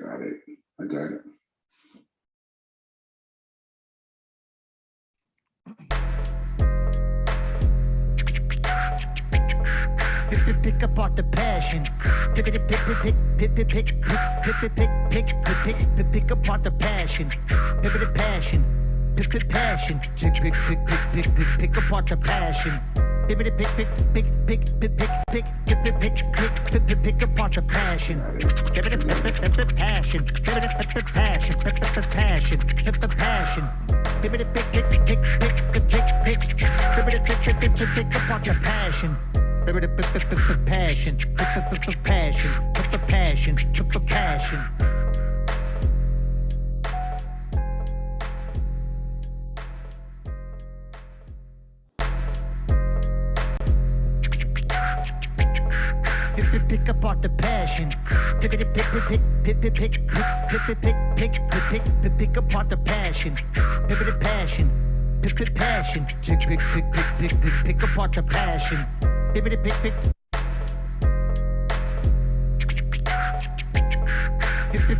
Got it. I got it. Pick apart the passion. Pick apart the passion. Pick the passion. Pick passion. Pick apart the passion. Pick apart the passion. Passion. Passion. Pick apart the passion. Passion. Pick apart the passion. Pick apart the passion. Pick the passion. Pick passion. Pick apart the passion. Pick apart the passion. Pick apart the passion. Pick the passion. Pick the passion.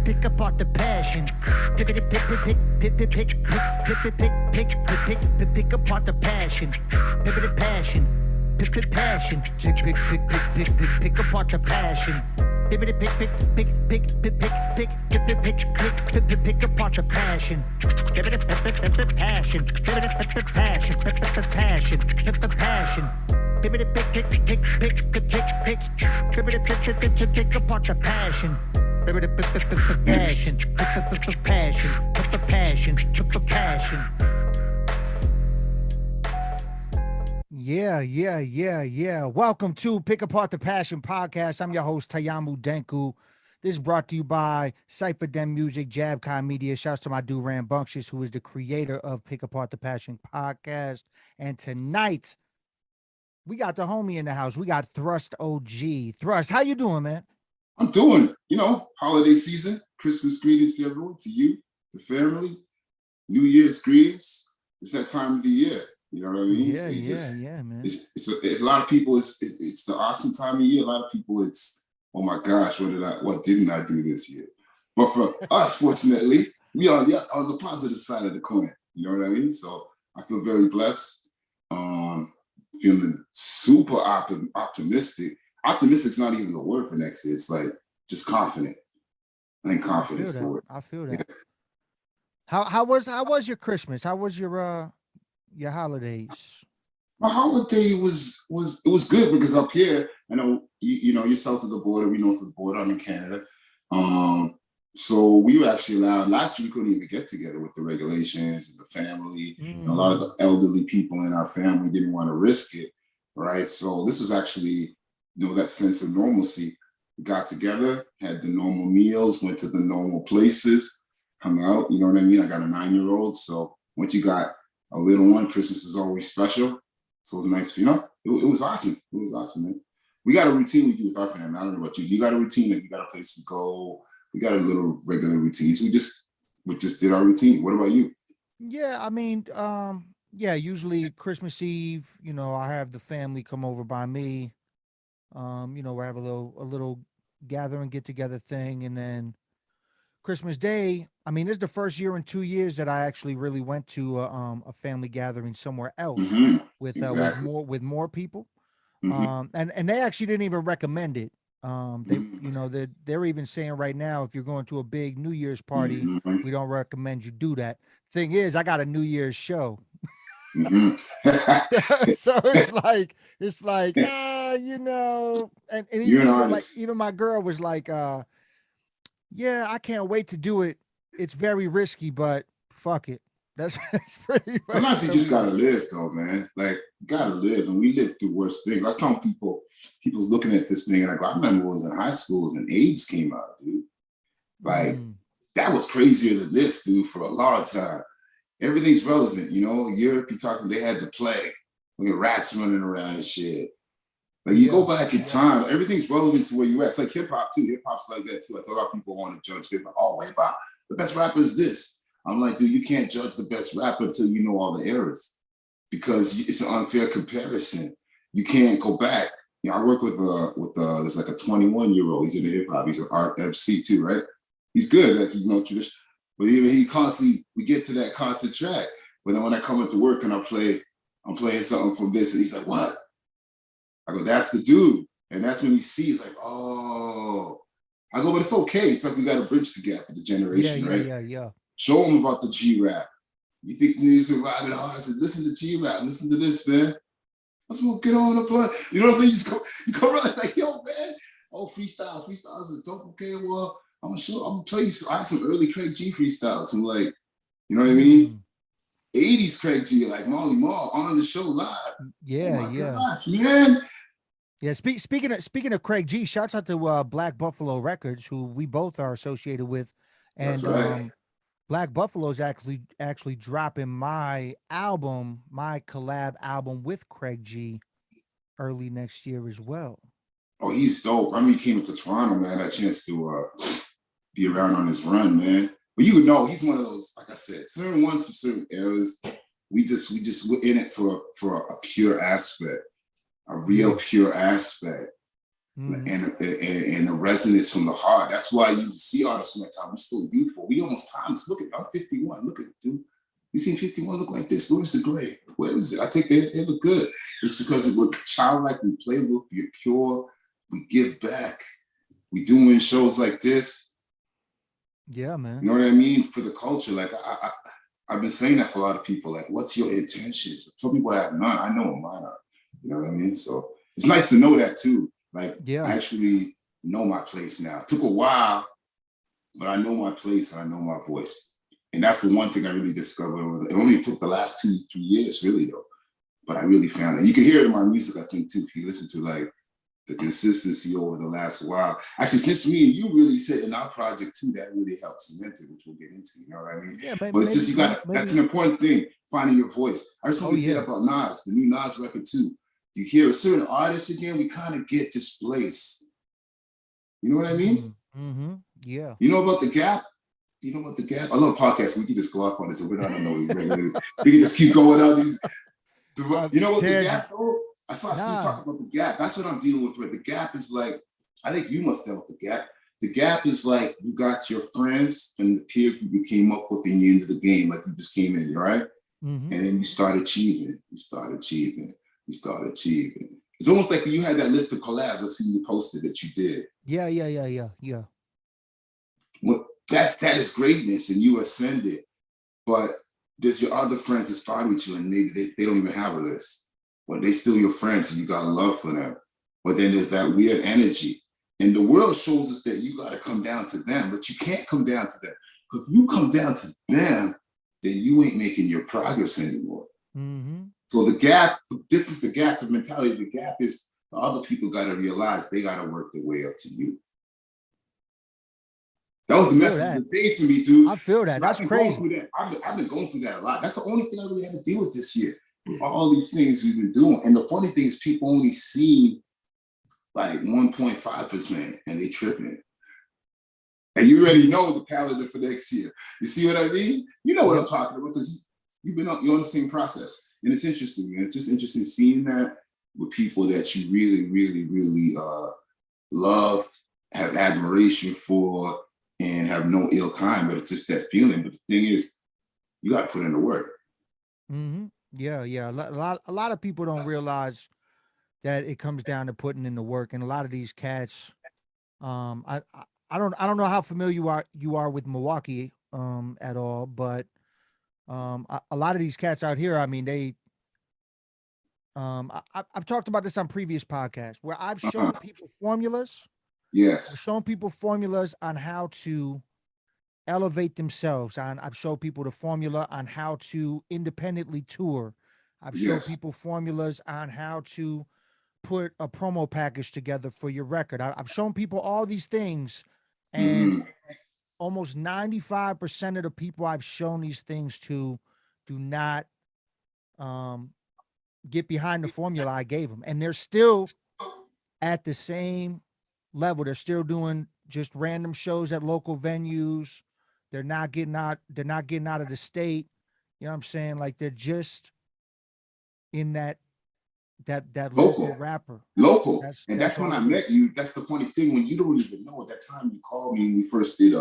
Pick apart the passion. Pick apart the passion. Passion. Pick apart the passion. Passion. Yeah. Welcome to Pick Apart the Passion podcast. I'm your host, Tayamu Denku. This is brought to you by Cypher Dem Music, Jab Kai Media. Shouts to my dude Rambunctious, who is the creator of Pick Apart the Passion podcast. And tonight, we got the homie in the house. We got Thrust OG. Thrust, how you doing, man? I'm doing, holiday season, Christmas greetings to everyone, to you, the family, New Year's greetings. It's that time of the year. You know what I mean? Yeah, man. It's a lot of people. It's the awesome time of year. A lot of people, it's, oh my gosh, what didn't I do this year? But for us, fortunately, we are on the positive side of the coin. You know what I mean? So I feel very blessed. Feeling super optimistic. Optimistic's not even the word for next year. It's like just confident. I think confidence is the word. I feel that. Yeah. How was your Christmas? How was your holidays? My holiday was good because up here, I know you're south of the border, we north of the border. I'm in Canada. So we were actually allowed. Last year we couldn't even get together with the regulations and the family. And a lot of the elderly people in our family didn't want to risk it, right? So this was actually, that sense of normalcy. We got together, had the normal meals, went to the normal places, hung out. You know what I mean? I got a 9-year-old, so once you got a little one, Christmas is always special. So it was nice, it was awesome. It was awesome, man. We got a routine we do with our family. I don't know about you. You got a routine, like you got a place to go. We got a little regular routine. So we just did our routine. What about you? Yeah, I mean, usually Christmas Eve, I have the family come over by me. We have a little gathering, get together thing, and then Christmas Day. I mean, this is the first year in 2 years that I actually really went to a family gathering somewhere else with more people. And they actually didn't even recommend it. They're even saying right now, if you're going to a big New Year's party, we don't recommend you do that. Thing is, I got a New Year's show. So it's like, and even my girl was like, yeah, I can't wait to do it. It's very risky, but fuck it. That's pretty much. Sometimes you just gotta live, though, man. Like, you gotta live, and we live through worse things. I was telling people's looking at this thing, and I remember when I was in high school and AIDS came out, dude. Like, that was crazier than this, dude, for a long time. Everything's relevant, Europe, you're talking, they had the plague. Look at rats running around and shit. Like, you go back in time, everything's relevant to where you at. It's like hip hop, too. Hip hop's like that, too. I tell a lot of people want to judge hip hop. Oh, hip hop, the best rapper is this. I'm like, dude, you can't judge the best rapper until you know all the eras because it's an unfair comparison. You can't go back. I work with there's like a 21-year-old. He's in the hip hop. He's an art MC too, right? he's good, like tradition. But even he constantly, we get to that constant track. But then when I come into work and I'm playing something from this, and he's like, "What?" I go, "That's the dude." And that's when he sees, like, "Oh." I go, "But it's okay. It's like we got to bridge the gap with the generation, right? Yeah. Show them about the G rap. You think these are riding hard? I said, listen to G rap, listen to this, man. Let's get on the plane. You know what I'm saying? You go running like, yo, man. Oh, freestyles is dope. Okay, well, I'm gonna play you. I had some early Craig G freestyles from like, you know what I mean? 80s Craig G, like Molly Mall on the show live. Yeah, oh my gosh, man. Yeah, speaking of Craig G, shouts out to Black Buffalo Records, who we both are associated with, and That's right. Black Buffalo's actually dropping my collab album with Craig G early next year as well. Oh, he's dope. I mean, he came into Toronto, man. I had a chance to be around on his run, man. But you would know he's one of those, like I said, certain ones from certain eras. We just were in it for a pure aspect, a real pure aspect, and the resonance from the heart. That's why you see artists from that time. We're still youthful. We almost timeless. Look at, I'm 51. Look at it, dude. You seen 51 look like this? Where's the grade? Where is it? I think it look good. It's because we're childlike. We play with, we're pure. We give back. We doing shows like this. Yeah, man. You know what I mean? For the culture. Like I've been saying that for a lot of people. Like, what's your intentions? Some people have none. I know mine are. You know what I mean? So it's nice to know that too. Like, I actually know my place now. It took a while, but I know my place and I know my voice. And that's the one thing I really discovered. It only took the last 2-3 years, really, though. But I really found it. You can hear it in my music, I think, too, if you listen to like the consistency over the last while. Actually, since me and you really sit in our project too, that really helps cement it, which we'll get into, you know what I mean? Yeah, but it's just, that's an important thing, finding your voice. I just want to say that about Nas, the new Nas record too. You hear a certain artist again, we kind of get displaced. You know what I mean? Yeah. You know about The Gap? You know about The Gap? I love podcasts. We can just go off on this, and we're not gonna know. We can just keep going on these. You know what The Gap? I saw you talking about The Gap. That's what I'm dealing with. The Gap is like, I think you must deal with The Gap. The Gap is like you got your friends and the peer group you came up with, and you into the game like you just came in, right? And then you start achieving. It's almost like you had that list of collabs I see you posted that you did. Yeah. Well, that is greatness, and you ascended. But there's your other friends that started with you, and maybe they don't even have a list, but they still your friends, and you got love for them. But then there's that weird energy, and the world shows us that you got to come down to them, but you can't come down to them. If you come down to them, then you ain't making your progress anymore. So the gap, the mentality, the gap is the other people got to realize they got to work their way up to you. That was the message of the day for me, dude. I feel that. That's crazy. I've been going through that a lot. That's the only thing I really had to deal with this year. With all these things we've been doing. And the funny thing is people only see like 1.5% and they tripping. And you already know the calendar for next year. You see what I mean? You know what I'm talking about because you're on the same process. And it's interesting, man. It's just interesting seeing that with people that you really, really, really love, have admiration for, and have no ill kind, but it's just that feeling. But the thing is, you got to put in the work. Yeah. A lot of people don't realize that it comes down to putting in the work, and a lot of these cats, I don't know how familiar you are with Milwaukee at all, but a lot of these cats out here, I mean, they I've talked about this on previous podcasts where I've shown people formulas. Yes. I've shown people formulas on how to elevate themselves. I've showed people the formula on how to independently tour. I've shown people formulas on how to put a promo package together for your record. I've shown people all these things, and almost 95% of the people I've shown these things to do not get behind the formula I gave them, and they're still at the same level. They're still doing just random shows at local venues. They're not getting out of the state. You know what I'm saying? Like they're just in that local rapper. That's when I met you. That's the funny thing. When you don't even know, at that time you called me and we first did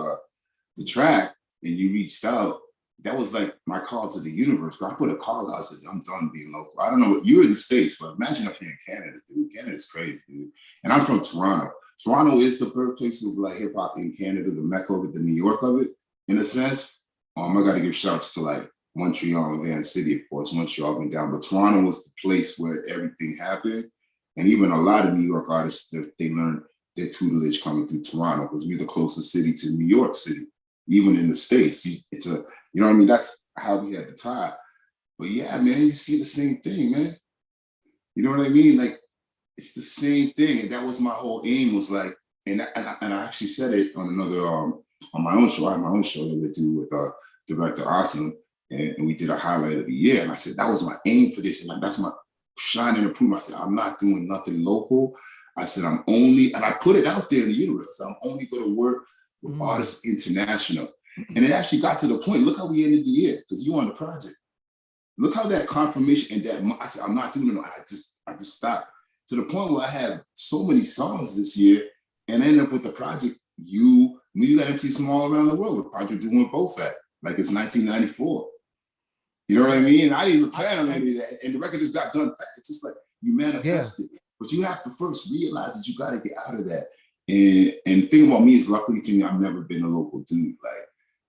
the track and you reached out, that was like my call to the universe. I put a call out. I said, I'm done being local. I don't know what you're in the States, but imagine up here in Canada, dude. Canada's crazy, dude. And I'm from Toronto. Toronto is the birthplace of like hip hop in Canada, the mecca of it, the New York of it, in a sense. I got to give shouts to like Montreal and Van City, of course. Montreal went down, but Toronto was the place where everything happened. And even a lot of New York artists, they learned their tutelage coming through Toronto because we're the closest city to New York City, even in the States. It's a, you know what I mean? That's how we had the tie. But yeah, man, you see the same thing, man. You know what I mean? Like, it's the same thing. And that was my whole aim was like, and I actually said it on another, on my own show. I had my own show that we do with Director Awesome. And we did a highlight of the year. And I said, that was my aim for this. And like, that's my shining improvement. I said, I'm not doing nothing local. I said, I'm only, and I put it out there in the universe. I said, I'm only going to work with artists international. And it actually got to the point, look how we ended the year, because you on the project. Look how that confirmation and that, I said, I'm not doing it. I just stopped. To the point where I had so many songs this year and I ended up with the project, you got MC Small around the world, with project doing both at, like it's 1994. You know what I mean? And I didn't even plan on any of that. And the record just got done fast. It's just like you manifest it. But you have to first realize that you got to get out of that. And the thing about me is, luckily to me, I've never been a local dude. Like,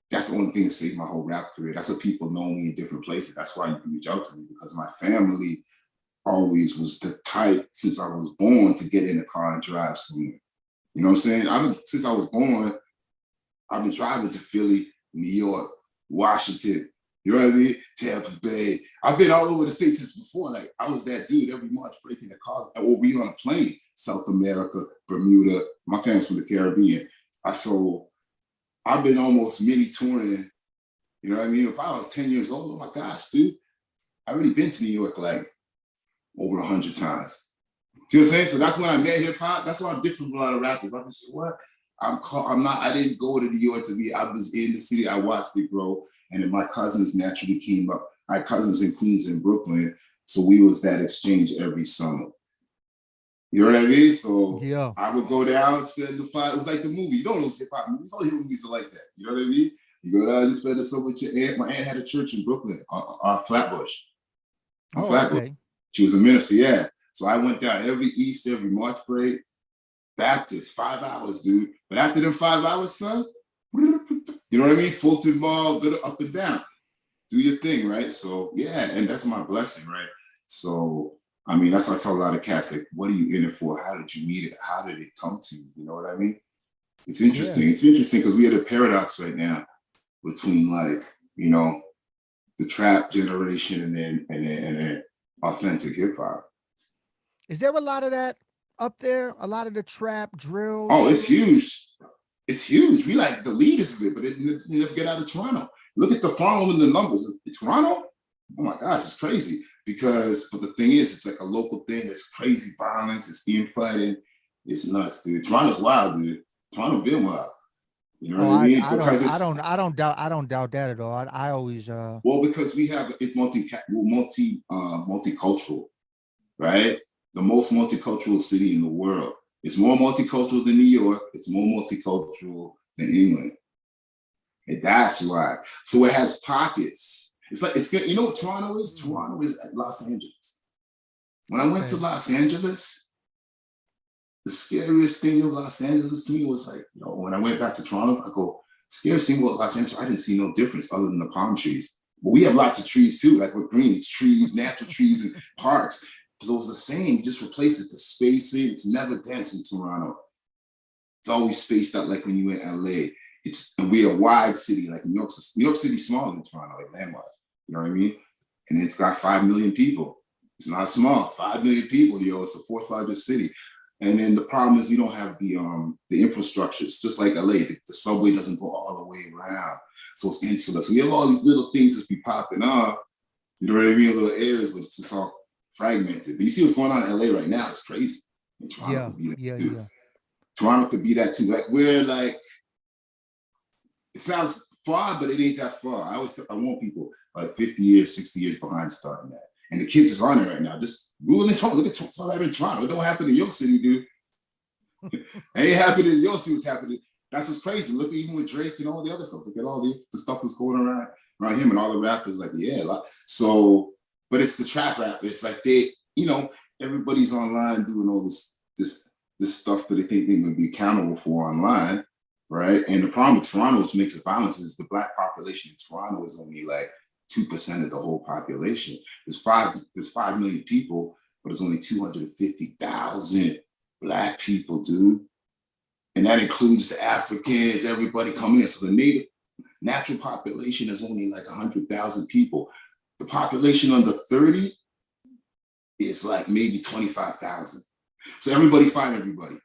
that's the only thing that saved my whole rap career. That's what people know me in different places. That's why you can reach out to me, because my family always was the type, since I was born, to get in the car and drive somewhere. You know what I'm saying? Since I was born, I've been driving to Philly, New York, Washington, you know what I mean? Tampa Bay. I've been all over the States since before. Like, I was that dude every March breaking the car, or we on a plane, South America, Bermuda. My family's from the Caribbean. I've been almost mini touring, you know what I mean? If I was 10 years old, oh my gosh, dude, I've already been to New York like over 100 times. See what I'm saying? So that's when I met hip hop. That's why I'm different from a lot of rappers. I'm just, what? I didn't go to New York to be, I was in the city, I watched it grow. And then my cousins naturally came up. I had cousins in Queens and Brooklyn. So we was that exchange every summer. You know what I mean? So yeah. I would go down, spend the five. It was like the movie. You know those hip hop movies. All hip movies are like that. You know what I mean? You go down, you spend the summer with your aunt. My aunt had a church in Brooklyn, on Flatbush. Flatbush. Okay. She was a minister, yeah. So I went down every Easter, every March break. Baptist, 5 hours, dude. But after them 5 hours, son, you know what I mean? Fulton Mall, go up and down. Do your thing, right? So yeah, and that's my blessing, right? So I mean, that's why I tell a lot of cats, like, what are you in it for? How did you meet it? How did it come to you? You know what I mean? It's interesting. Yeah. It's interesting because we had a paradox right now between, like, you know, the trap generation and then authentic hip hop. Is there a lot of that up there? A lot of the trap drill? Oh, it's huge. It's huge. We like the leaders of it, but it never get out of Toronto. Look at the following, the numbers. In Toronto, oh my gosh, it's crazy. But the thing is, it's like a local thing. It's crazy violence. It's infighting. It's nuts, dude. Toronto's wild, dude. Toronto been wild. You know what I mean? I don't doubt that at all. I always well, because we have it multicultural, right? The most multicultural city in the world. It's more multicultural than New York. It's more multicultural than England. And that's why. So it has pockets. It's like, you know what Toronto is? Toronto is at Los Angeles. When I went to Los Angeles, the scariest thing of Los Angeles to me was like, you know, when I went back to Toronto, I go, scariest thing about Los Angeles, I didn't see no difference other than the palm trees. But we have lots of trees too, like with green, it's trees, natural trees and parks. So it was the same, you just replace it, the spacing, it's never dense in Toronto. It's always spaced out like when you in LA. And we're a wide city, like New York City smaller than Toronto, like land-wise. You know what I mean? And it's got 5 million people. It's not small, 5 million people, yo, it's the fourth largest city. And then the problem is we don't have the infrastructure. It's just like LA, the subway doesn't go all the way around. So it's insular. So we have all these little things that be popping off, you know what I mean? Little areas, but it's just all fragmented. But you see what's going on in LA right now, it's crazy. And Toronto could be that too. Toronto could be that too. Like we're like, it sounds far, but it ain't that far. I want people like 50 years, 60 years behind starting that. And the kids is on it right now. Just Google and Toronto. Look at what's happening in Toronto. It don't happen in your city, dude. It ain't happening in your city. What's happening. That's what's crazy. Look, even with Drake and all the other stuff. Look at all the stuff that's going around him and all the rappers. Like, yeah, like, so. But it's the trap rap. It's like everybody's online doing all this stuff that they think they're going to be accountable for online, right? And the problem with Toronto, which makes it violence, is the Black population in Toronto is only like 2% of the whole population. There's 5 million people, but there's only 250,000 Black people, dude. And that includes the Africans, everybody coming in. So the native natural population is only like 100,000 people. The population under 30 is like maybe 25,000. So everybody find everybody.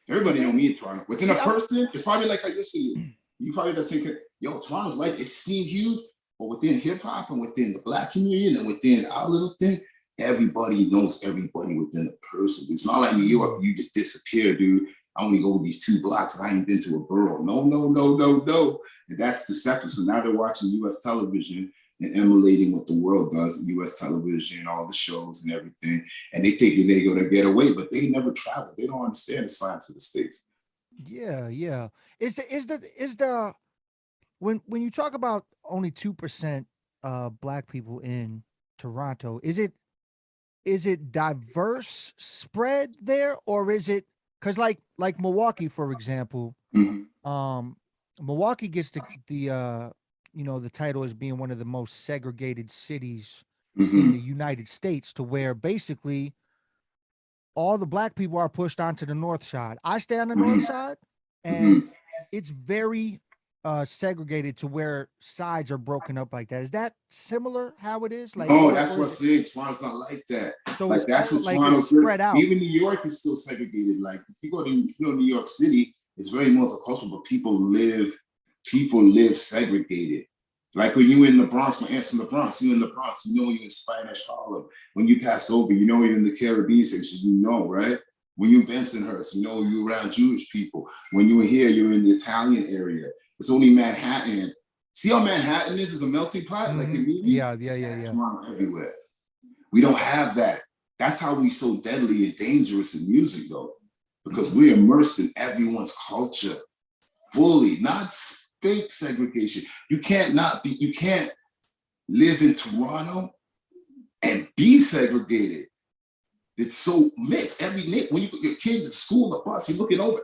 Everybody know me in Toronto. Within a person, it's probably like how you're seeing. You probably just thinking, yo, Toronto's like, it seems huge, but within hip hop and within the Black community and within our little thing, everybody knows everybody within the person. It's not like New York, you just disappear, dude. I only go these 2 blocks and I ain't been to a borough. No. And that's deceptive. So now they're watching US television and emulating what the world does, US television, all the shows and everything. And they think they're going to get away, but they never travel. They don't understand the science of the States. Yeah. Is the when you talk about only 2% Black people in Toronto, is it diverse spread there, or is it because like Milwaukee, for example, Milwaukee gets the title as being one of the most segregated cities in the United States, to where basically all the Black people are pushed onto the north side. I stay on the north side, and it's very segregated to where sides are broken up like that. Is that similar how it is? Like, oh, that's what's saying. Toronto's not like that. So like that's what like Toronto's spread out. Even New York is still segregated. Like if you go to New York City, it's very multicultural, but people live segregated. Like when you in the Bronx, my aunt's from the Bronx, you in the Bronx, you know you're in Spanish Harlem. When you pass over, you know you're in the Caribbean section, you know, right? When you're in Bensonhurst, you know you're around Jewish people. When you're here, you're in the Italian area. It's only Manhattan. See how Manhattan is a melting pot, like in movies? Yeah. Toronto everywhere. We don't have that. That's how we so deadly and dangerous in music, though, because we're immersed in everyone's culture fully, not fake segregation. You can't live in Toronto and be segregated. It's so mixed. When you put your kid to school, the bus, you're looking over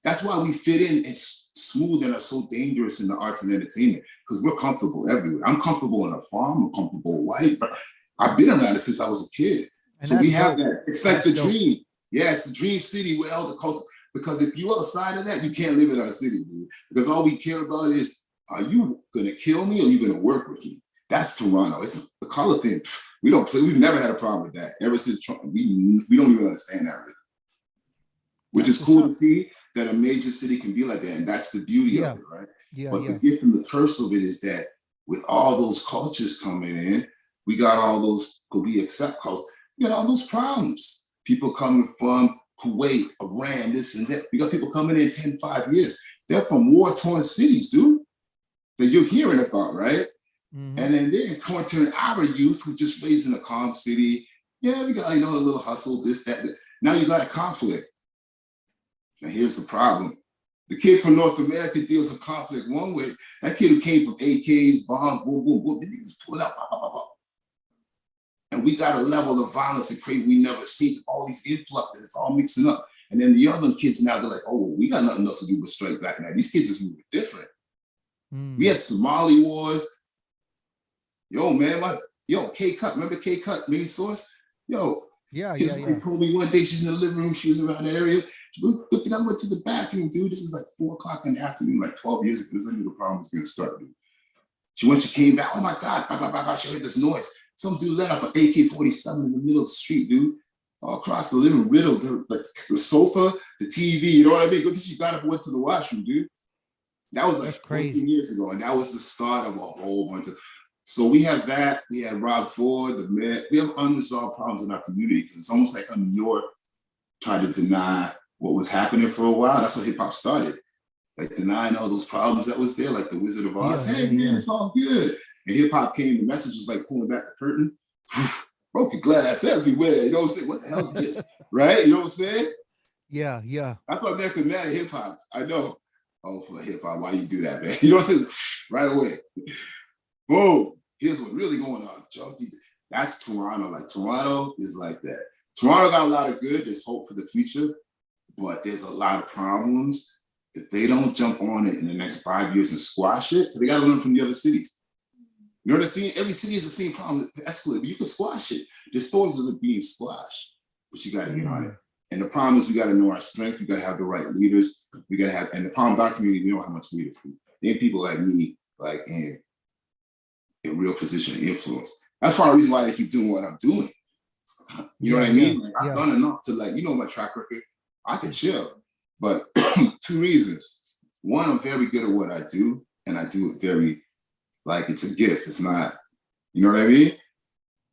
that's why we fit in and smooth and are so dangerous in the arts and entertainment, because we're comfortable everywhere. I'm comfortable on a farm, I'm comfortable white, but I've been around it since I was a kid. And so we have that. It's like the dream. Yeah, it's the dream city where all the culture, because if you're outside of that, you can't live in our city, dude. Because all we care about is, are you gonna kill me or are you gonna work with me? That's Toronto. It's the color thing. We don't play, we've never had a problem with that. Ever since Trump, we don't even understand that really. Which is cool to see that a major city can be like that. And that's the beauty of it, right? But the gift and the curse of it is that with all those cultures coming in, we got all those, could we accept culture? We got all those problems. People coming from Kuwait, Iran, this and that. We got people coming in 10, 5 years. They're from war-torn cities, dude, that you're hearing about, right? And then they're encountering our youth who just raised in a calm city. Yeah, we got, a little hustle, this, that. Now you got a conflict. Now here's the problem. The kid from North America deals with conflict one way. That kid who came from AKs, bombs, boom, boom, boom, they just pull it out, blah, blah, blah. And we got a level of violence and crazy we never seen. All these influxes, it's all mixing up. And then the other kids now, they're like, oh, we got nothing else to do but strike back now. These kids is moving different. We had Somali wars. Yo, man, K-Cut, remember K-Cut, mini source? Yo, his wife told me one day she's in the living room, she was around the area. She goes, good thing I went to the bathroom, dude. This is like 4 o'clock in the afternoon, like 12 years ago. This is when the problem was gonna start, dude. She came back, oh my God, blah, blah, blah, blah. She heard this noise. Some dude let off an AK-47 in the middle of the street, dude. All across the living room, the sofa, the TV, you know what I mean? Good thing she got up and went to the washroom, dude. That was like 14 years ago. And that was the start of a whole bunch of, so we have that. We had Rob Ford, the mayor. We have unresolved problems in our community. It's almost like New York tried to deny what was happening for a while. That's what hip hop started. Like denying all those problems that was there, like the Wizard of Oz. It's all good. And hip hop came, the message was like pulling back the curtain. Broken glass everywhere. You know what I'm saying? What the hell is this? Right? You know what I'm saying? Yeah, yeah. That's why American mad at hip hop. I know. Oh, for hip hop, why you do that, man? You know what I'm saying? Right away. Boom. Here's what's really going on, Junkie. That's Toronto. Like Toronto is like that. Toronto got a lot of good. There's hope for the future, but there's a lot of problems. If they don't jump on it in the next 5 years and squash it, they got to learn from the other cities. You know what I'm saying? Every city has the same problem. Escalate, but you can squash it. The stores are being squashed, but you got to get on it. And the problem is we got to know our strength. We got to have the right leaders. We got to have, and the problem with our community, we don't have much leaders. There ain't people like me, like in real position of influence. That's part of the reason why I keep doing what I'm doing. You know what I mean? Like, I've done enough to, like, you know, my track record. I can chill, but 2 reasons. One, I'm very good at what I do, and I do it very, like, it's a gift. It's not, you know what I mean?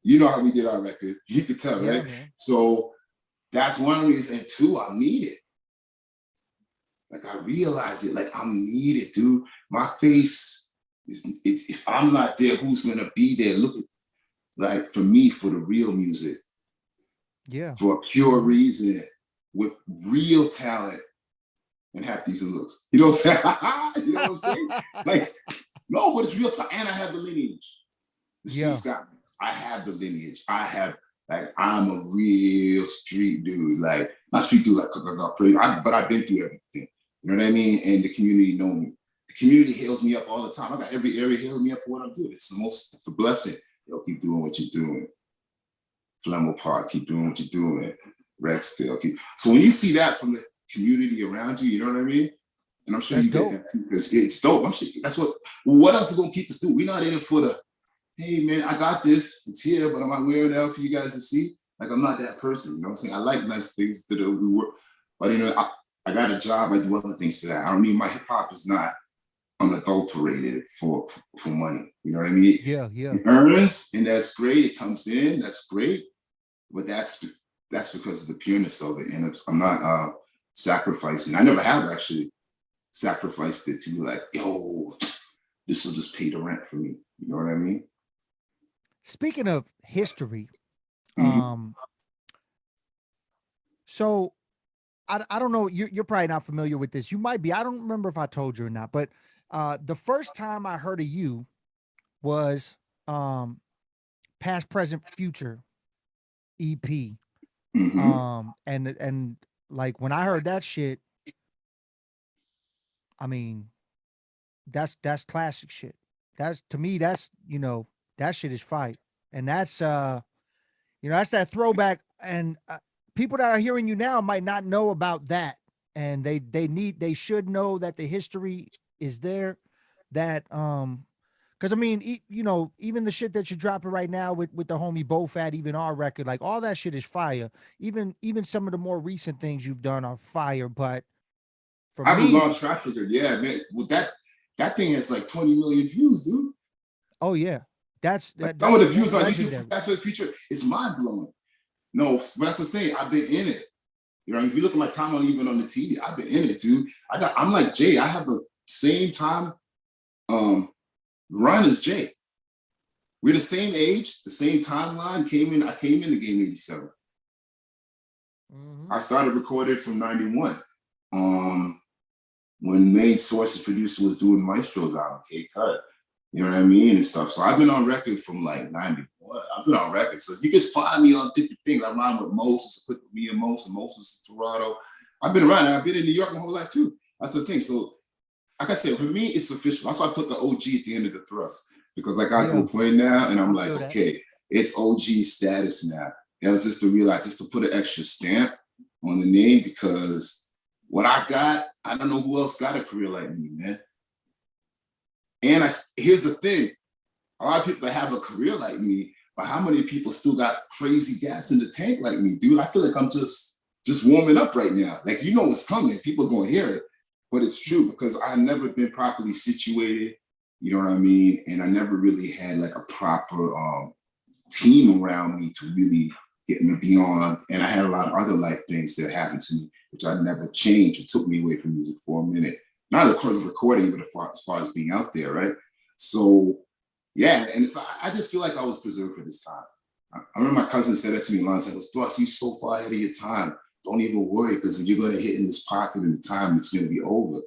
You know how we did our record. You could tell, right? Man. So that's one reason. And 2, I need it. Like, I realize it. Like, I'm needed, dude. My face is if I'm not there, who's gonna be there? Look at, like, for me, for the real music. Yeah. For a pure reason, with real talent, and half decent looks. You know what I'm saying? You know what I'm saying? Like, no, but it's real talent. And I have the lineage. The streets got me. I have the lineage. I have, like, I'm a real street dude. Like, not street dude, like, but I've been through everything. You know what I mean? And the community know me. The community hails me up all the time. I got every area hailing me up for what I'm doing. It's a blessing. Yo, keep doing what you're doing. Flemmo Park, keep doing what you're doing. Rexdale, so when you see that from the community around you, you know what I mean? And I'm sure that's you get that too, because it's dope. I'm sure that's what else is gonna keep us doing? We're not in it for the, hey man, I got this, it's here, but am I wearing it out for you guys to see? Like, I'm not that person, you know what I'm saying? I like nice things that we work, but you know, I got a job, I do other things for that. I don't mean my hip hop is not unadulterated for money. You know what I mean? Yeah. It earns, and that's great. It comes in, that's great. But that's because of the pureness of it. And I'm not sacrificing. I never have actually sacrificed it to be like, yo, this will just pay the rent for me. You know what I mean? Speaking of history, so I don't know, you're probably not familiar with this. You might be. I don't remember if I told you or not, but the first time I heard of you was Past, Present, Future EP. And like, when I heard that shit, I mean, that's classic shit. That's, to me, that's, you know, that shit is fight. And that's, you know, that's that throwback. And people that are hearing you now might not know about that. And they should know that the history is there, that, because I mean, you know, even the shit that you're dropping right now with the homie BoFat, even our record, like, all that shit is fire. Even some of the more recent things you've done are fire. But for me, I have a long track record. Yeah, man. Well, that thing has like 20 million views, dude. Oh yeah, that's some of the views on YouTube for Back to the Future. It's mind blowing. No, but that's what I'm saying. I've been in it. You know, if you look at my timeline, even on the TV, I've been in it, dude. I'm like Jay. I have the same time run as Jay. We're the same age, the same timeline. I came in the game 87. I started recording from 91. When Main Source's producer was doing Maestro's album, K-Cut. You know what I mean? And stuff. So I've been on record from like 91. I've been on record. So you can find me on different things. I rhyme with Moses, I put me and Moses in Toronto. I've been around, and I've been in New York my whole life too. That's the thing. So like I said, for me, it's official. That's why I put the OG at the end of the thrust, because I got to a point now, and I'm like, okay, it's OG status now. It was just to realize, just to put an extra stamp on the name, because what I got, I don't know who else got a career like me, man. And here's the thing, a lot of people that have a career like me, but how many people still got crazy gas in the tank like me, dude? I feel like I'm just warming up right now. Like, you know what's coming, people are gonna hear it. But it's true, because I've never been properly situated, you know what I mean? And I never really had like a proper team around me to really get me beyond. And I had a lot of other life things that happened to me, which I never changed. It took me away from music for a minute. Not of course recording, but as far as being out there, right? So yeah, and I just feel like I was preserved for this time. I remember my cousin said that to me a long time. He goes, Thrust, you so far ahead of your time. don't even worry, because when you're going to hit in this pocket in the time, it's going to be over.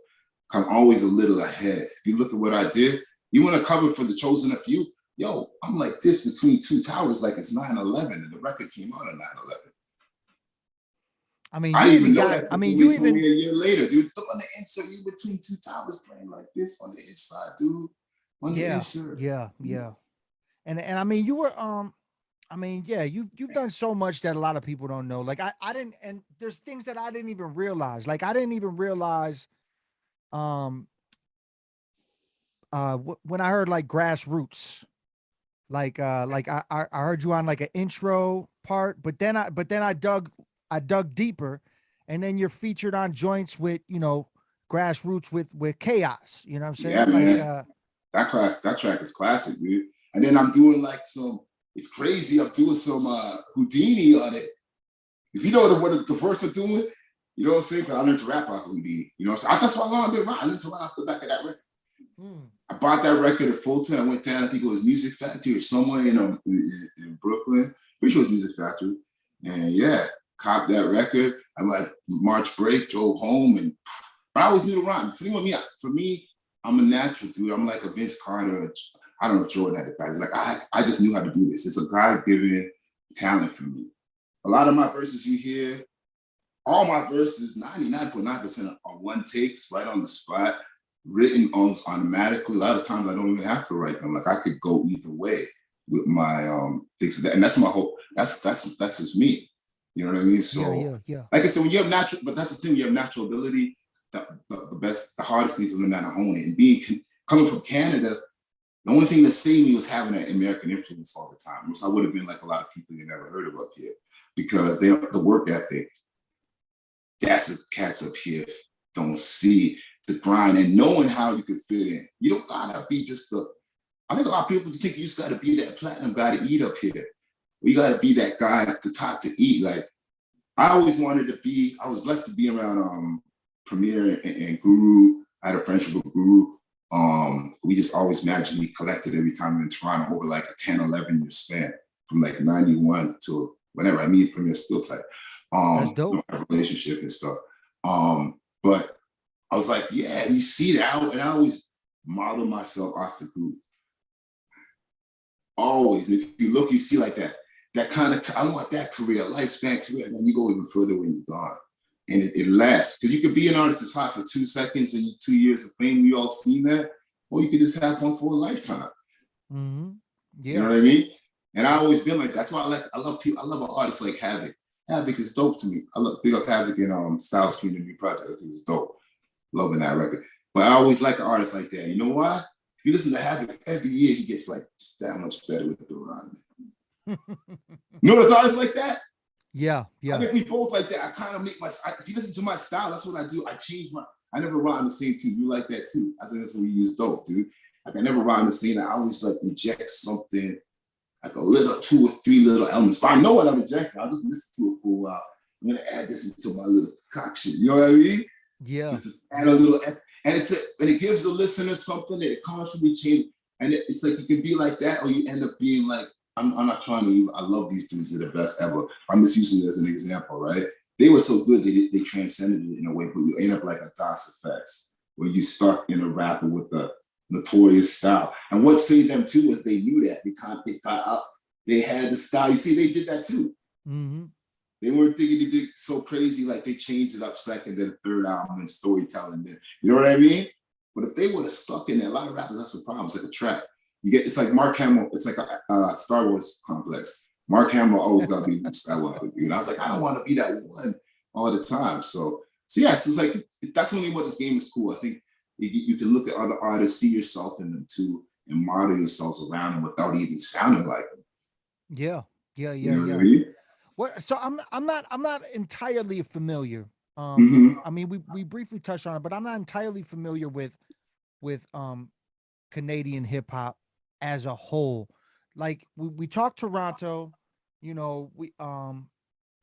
I'm always a little ahead. If you look at what I did, you want to cover for the Chosen of Few? Yo, I'm like this between two towers, like it's 9/11, and the record came out on 9/11. I mean, I you didn't even even know got, that I before mean, they you told me even, a year later, dude. Look on the insert, you between two towers playing like this on the inside, dude. On the yeah, insert. yeah, yeah. And I mean, you were, I mean, yeah, you've done so much that a lot of people don't know. Like I didn't, and there's things that I didn't even realize. Like I didn't even realize, um, when I heard like grassroots, like I heard you on like an intro part, but then I dug deeper, and then you're featured on joints with, you know, grassroots with chaos. You know what I'm Yeah, saying? Like man. That track is classic, dude. And then I'm doing like some, it's crazy. I'm doing some Houdini on it. If you know what the verse I'm doing, you know what I'm saying? Because I learned to rap off Houdini. You know what I'm saying? That's why I've been rapping. I learned to rap off the back of that record. mm, I bought that record at Fulton. I went down, I think it was Music Factory or somewhere in Brooklyn. Pretty sure it was Music Factory. And yeah, copped that record. I'm like, March break, drove home, and but I always knew the rhyme. For me, I'm a natural dude. I'm like a Vince Carter. I don't know if Jordan had it back. It's like I just knew how to do this. It's a God-given talent for me. A lot of my verses you hear, all my verses, 99.9% are one takes, right on the spot, written almost automatically. A lot of times I don't even have to write them. Like I could go either way with my things. And that's my whole, that's just me. You know what I mean? yeah, So yeah, yeah. like I said, when you have natural, but that's the thing, you have natural ability, the hardest thing is to learn how to hone it. And coming from Canada, the only thing that saved me was having an American influence all the time, which I would have been like a lot of people you never heard of up here, because the work ethic, that's what cats up here don't see, the grind and knowing how you can fit in. You don't gotta be just the, I think a lot of people think you just gotta be that platinum guy to eat up here. You gotta be that guy at the top to eat. Like I always wanted to be, I was blessed to be around Premier and Guru. I had a friendship with Guru. We just always magically collected every time we were in Toronto over like a 10, 11 year span from like 91 to whenever I meet Premier still tight. That's dope. Relationship and stuff. But I was like, yeah, you see that, and I always model myself off the group. Always. And if you look, you see like that kind of, I want that career, lifespan career, and then you go even further when you're gone. And it lasts. Because you could be an artist that's hot for 2 seconds and 2 years of fame, we all seen that, or you could just have fun for a lifetime. Mm-hmm. Yeah. You know what I mean? And I always been like, that's why I love people, I love an artist like Havoc. Havoc is dope to me. I love big up Havoc and Styles P, the new project. I think it's dope. Loving that record. But I always like an artist like that. You know why? If you listen to Havoc every year, he gets like just that much better with the rhyme. You know there's artists like that? Yeah, yeah. I think we both like that. I kind of if you listen to my style, that's what I do. I never rhyme the same tune. You like that too. I think that's what we use dope, dude. Like I never rhyme the same. I always like inject something, like a little 2 or 3 little elements. But I know what I'm injecting. I'll just listen to it for a while. I'm gonna add this into my little concoction. You know what I mean? Yeah. Just add a little and it gives the listener something that it constantly changes. And it's like you can be like that, or you end up being like, I'm not trying to. I love these dudes. They're the best ever. I'm just using it as an example, right? They were so good they transcended it in a way, but you end up like a DOS effects, where you stuck in a rapper with the notorious style. And what saved them too is they knew that they got up. They had the style. You see, they did that too. Mm-hmm. They weren't thinking they did so crazy, like they changed it up second, then third album, and storytelling. Then you know what I mean? But if they would have stuck in there, a lot of rappers, that's the problem. It's like a trap. It's like Mark Hamill. It's like a Star Wars complex. Mark Hamill always got to be Luke Skywalker, dude. I was like, I don't want to be that one all the time. So yeah, so it's like that's only what this game is cool. I think you can look at other artists, see yourself in them too, and model yourselves around them without even sounding like them. Yeah, yeah, You yeah, know yeah. what I mean? What? So I'm not entirely familiar. Mm-hmm. I mean, we briefly touched on it, but I'm not entirely familiar with Canadian hip hop as a whole. Like we talk Toronto, you know,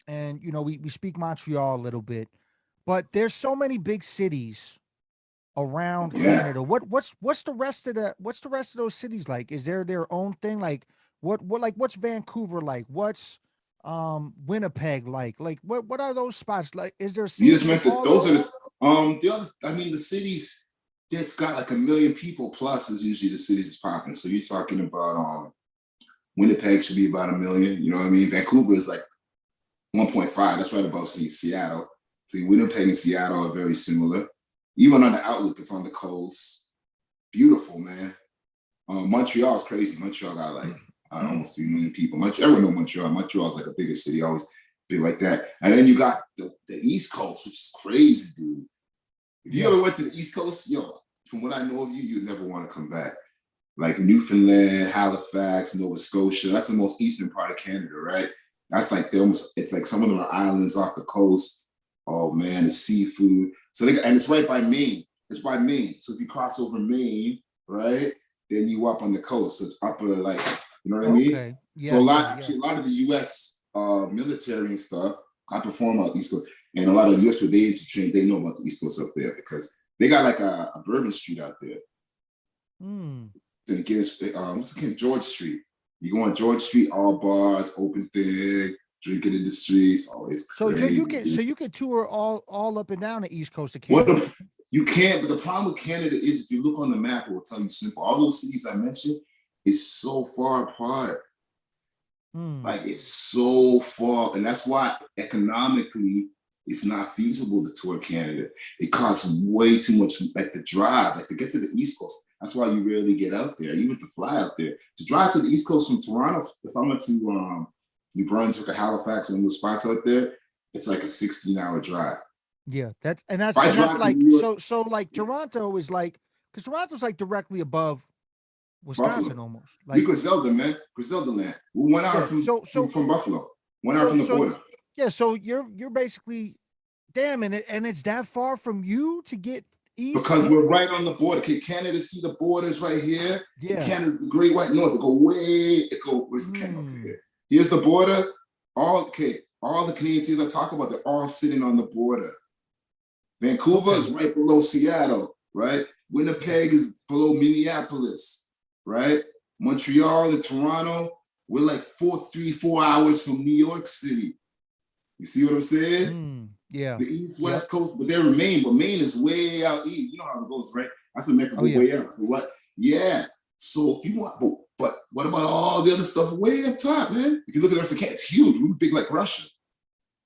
and you know we speak Montreal a little bit, but there's so many big cities around Yeah. Canada. What's the rest of those cities like? Is there their own thing? Like what's Vancouver like? What's Winnipeg like? Like what are those spots like? Is there You just scenes in mentioned all those are those? the other. I mean, the cities that's got like 1 million people plus is usually the cities that's popping. So you're talking about Winnipeg should be about 1 million. You know what I mean? Vancouver is like 1.5. That's right above Seattle. So Winnipeg and Seattle are very similar. Even on the outlook, it's on the coast. Beautiful, man. Montreal is crazy. Montreal got like almost 3 million people. Everyone know Montreal. Montreal is like a bigger city, always big like that. And then you got the East Coast, which is crazy, dude. If you ever went to the East Coast, yo, from what I know of you, you'd never want to come back. Like Newfoundland, Halifax, Nova Scotia. That's the most eastern part of Canada, right? That's like it's like some of them are islands off the coast. Oh man, it's seafood. And it's right by Maine. It's by Maine. So if you cross over Maine, right, then you up on the coast. So it's upper, like, you know what I mean? Okay. So Yeah, a lot of the US military and stuff, I perform out East Coast. And a lot of US, they intertrain, they know about the East Coast up there because they got like a Bourbon Street out there. Mm. And what's again, George Street. You go on George Street, all bars, open thing, drinking in the streets. Oh, it's crazy. So you can tour all up and down the East Coast of What Canada. you can't, but the problem with Canada is if you look on the map, it will tell you simple. All those cities I mentioned is so far apart. Like it's so far, and that's why economically it's not feasible to tour Canada. It costs way too much, like the drive, like to get to the East Coast. That's why you rarely get out there, even to fly out there. To drive to the East Coast from Toronto, if I went to New Brunswick or Halifax, one of those spots out there, it's like a 16-hour drive. Yeah, that's like so like Toronto is like, because Toronto's like directly above Wisconsin Buffalo. almost. We Like Griselda, man. Griselda land. We're 1 hour from Buffalo. 1 hour from the border. Yeah, so you're basically and it's that far from you to get east because we're right on the border. Can Canada see the borders right here? Yeah. Canada's the Great White North. Where's Canada here? Here's the border. All the Canadian cities I talk about, they're all sitting on the border. Vancouver is right below Seattle, right? Winnipeg is below Minneapolis, right? Montreal and Toronto, we're like 4 hours from New York City. You see what I'm saying? Yeah. The East West Coast, but they're in Maine, but Maine is way out east. You know how it goes, right? That's a America way out. For what? Yeah. So if you want, but what about all the other stuff way up top, man? If you look at the rest of Canada, it's huge. We're big like Russia,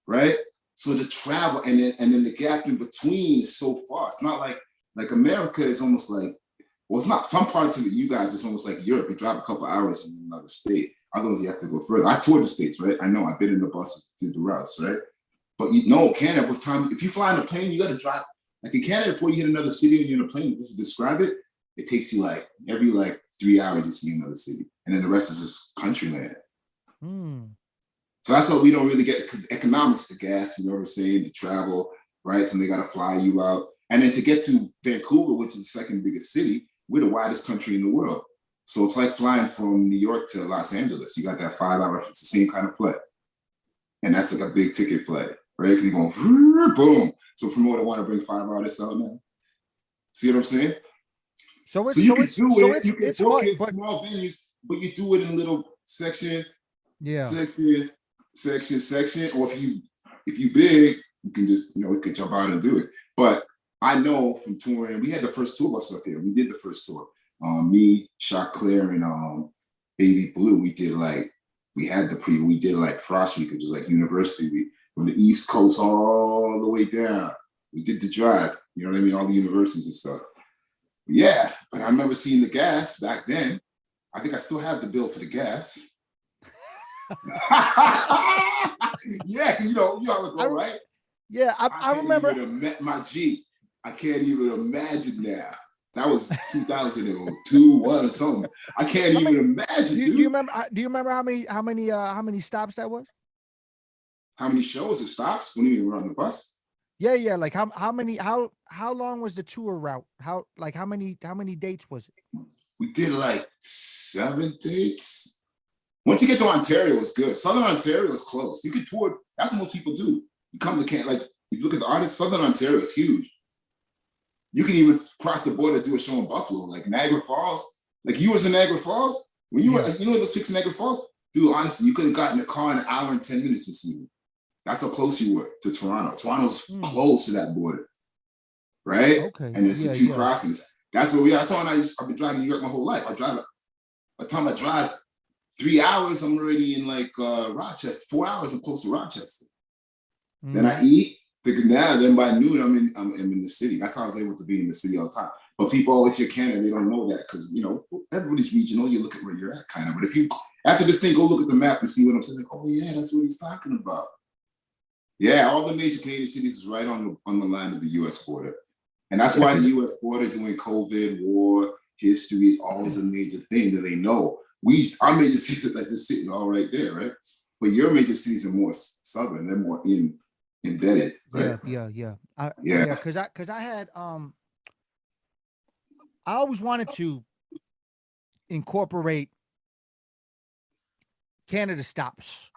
right? So the travel and then the gap in between is so far. It's not like America is almost like, well, it's not. Some parts of it, you guys, it's almost like Europe. You drive a couple hours in another state. Others, you have to go further. I toured the states, right? I know. I've been in the bus, did the routes, right? But you know, Canada, with time, if you fly in a plane, you got to drive. Like in Canada, before you hit another city and you're in a plane, just to describe it, it takes you like every 3 hours you see another city, and then the rest is just country land. So that's why we don't really get economics to gas. You know what I'm saying? To travel, right? So they got to fly you out, and then to get to Vancouver, which is the second biggest city, we're the widest country in the world. So it's like flying from New York to Los Angeles. You got that 5 hour. It's the same kind of flight, and that's like a big ticket flight. Right? Because you're going boom. So promoter want to bring 5 artists out now. See what I'm saying? So it's hard, but small venues, but you do it in little section. Or if you big, you can just we can jump out and do it. But I know from touring, we had the first tour bus up here. We did the first tour. Me, Shock Claire, and Baby Blue. We did we did like Frost Week, which is like University Week. From the East Coast all the way down. We did the drive, you know what I mean? All the universities and stuff. Yeah, but I remember seeing the gas back then. I think I still have the bill for the gas. Yeah, because you know how it go, right? Yeah, I remember. My G, I can't even imagine now. That was 2002, 1 or something. I can't even imagine. Do you remember? Do you remember how many stops that was? How many shows or stops when you were on the bus? Yeah. Like how long was the tour route? How many dates was it? We did like 7 dates. Once you get to Ontario, it's good. Southern Ontario is close. You can tour. That's what most people do. You come to Canada. Like if you look at the artists, Southern Ontario is huge. You can even cross the border, do a show in Buffalo, like Niagara Falls. Like you was in Niagara Falls when you were, those pics in Niagara Falls. dude, honestly, you could have gotten a car in an hour and 10 minutes to see me. That's how close you were to Toronto. Toronto's Mm, close to that border, right? okay. And it's the Yeah, two yeah. crossings. That's where we are. That's why I've been driving New York my whole life. By the time I drive 3 hours, I'm already in like Rochester. 4 hours, I'm close to Rochester. Then I Hmm. eat. Then by noon, I'm in the city. That's how I was able to be in the city all the time. But people always hear Canada, they don't know that because everybody's regional. You look at where you're at, kind of. But if you after this thing, go look at the map and see what I'm saying. Like, oh yeah, that's what he's talking about. Yeah, all the major Canadian cities is right on the line of the U.S. border, and that's Yeah, why the because U.S. border during COVID, war, history is always a major thing that they know. Our major cities are just sitting all right there, right? But your major cities are more southern; they're more embedded, right? yeah, yeah, yeah. Yeah. Cause I had I always wanted to incorporate Canada stops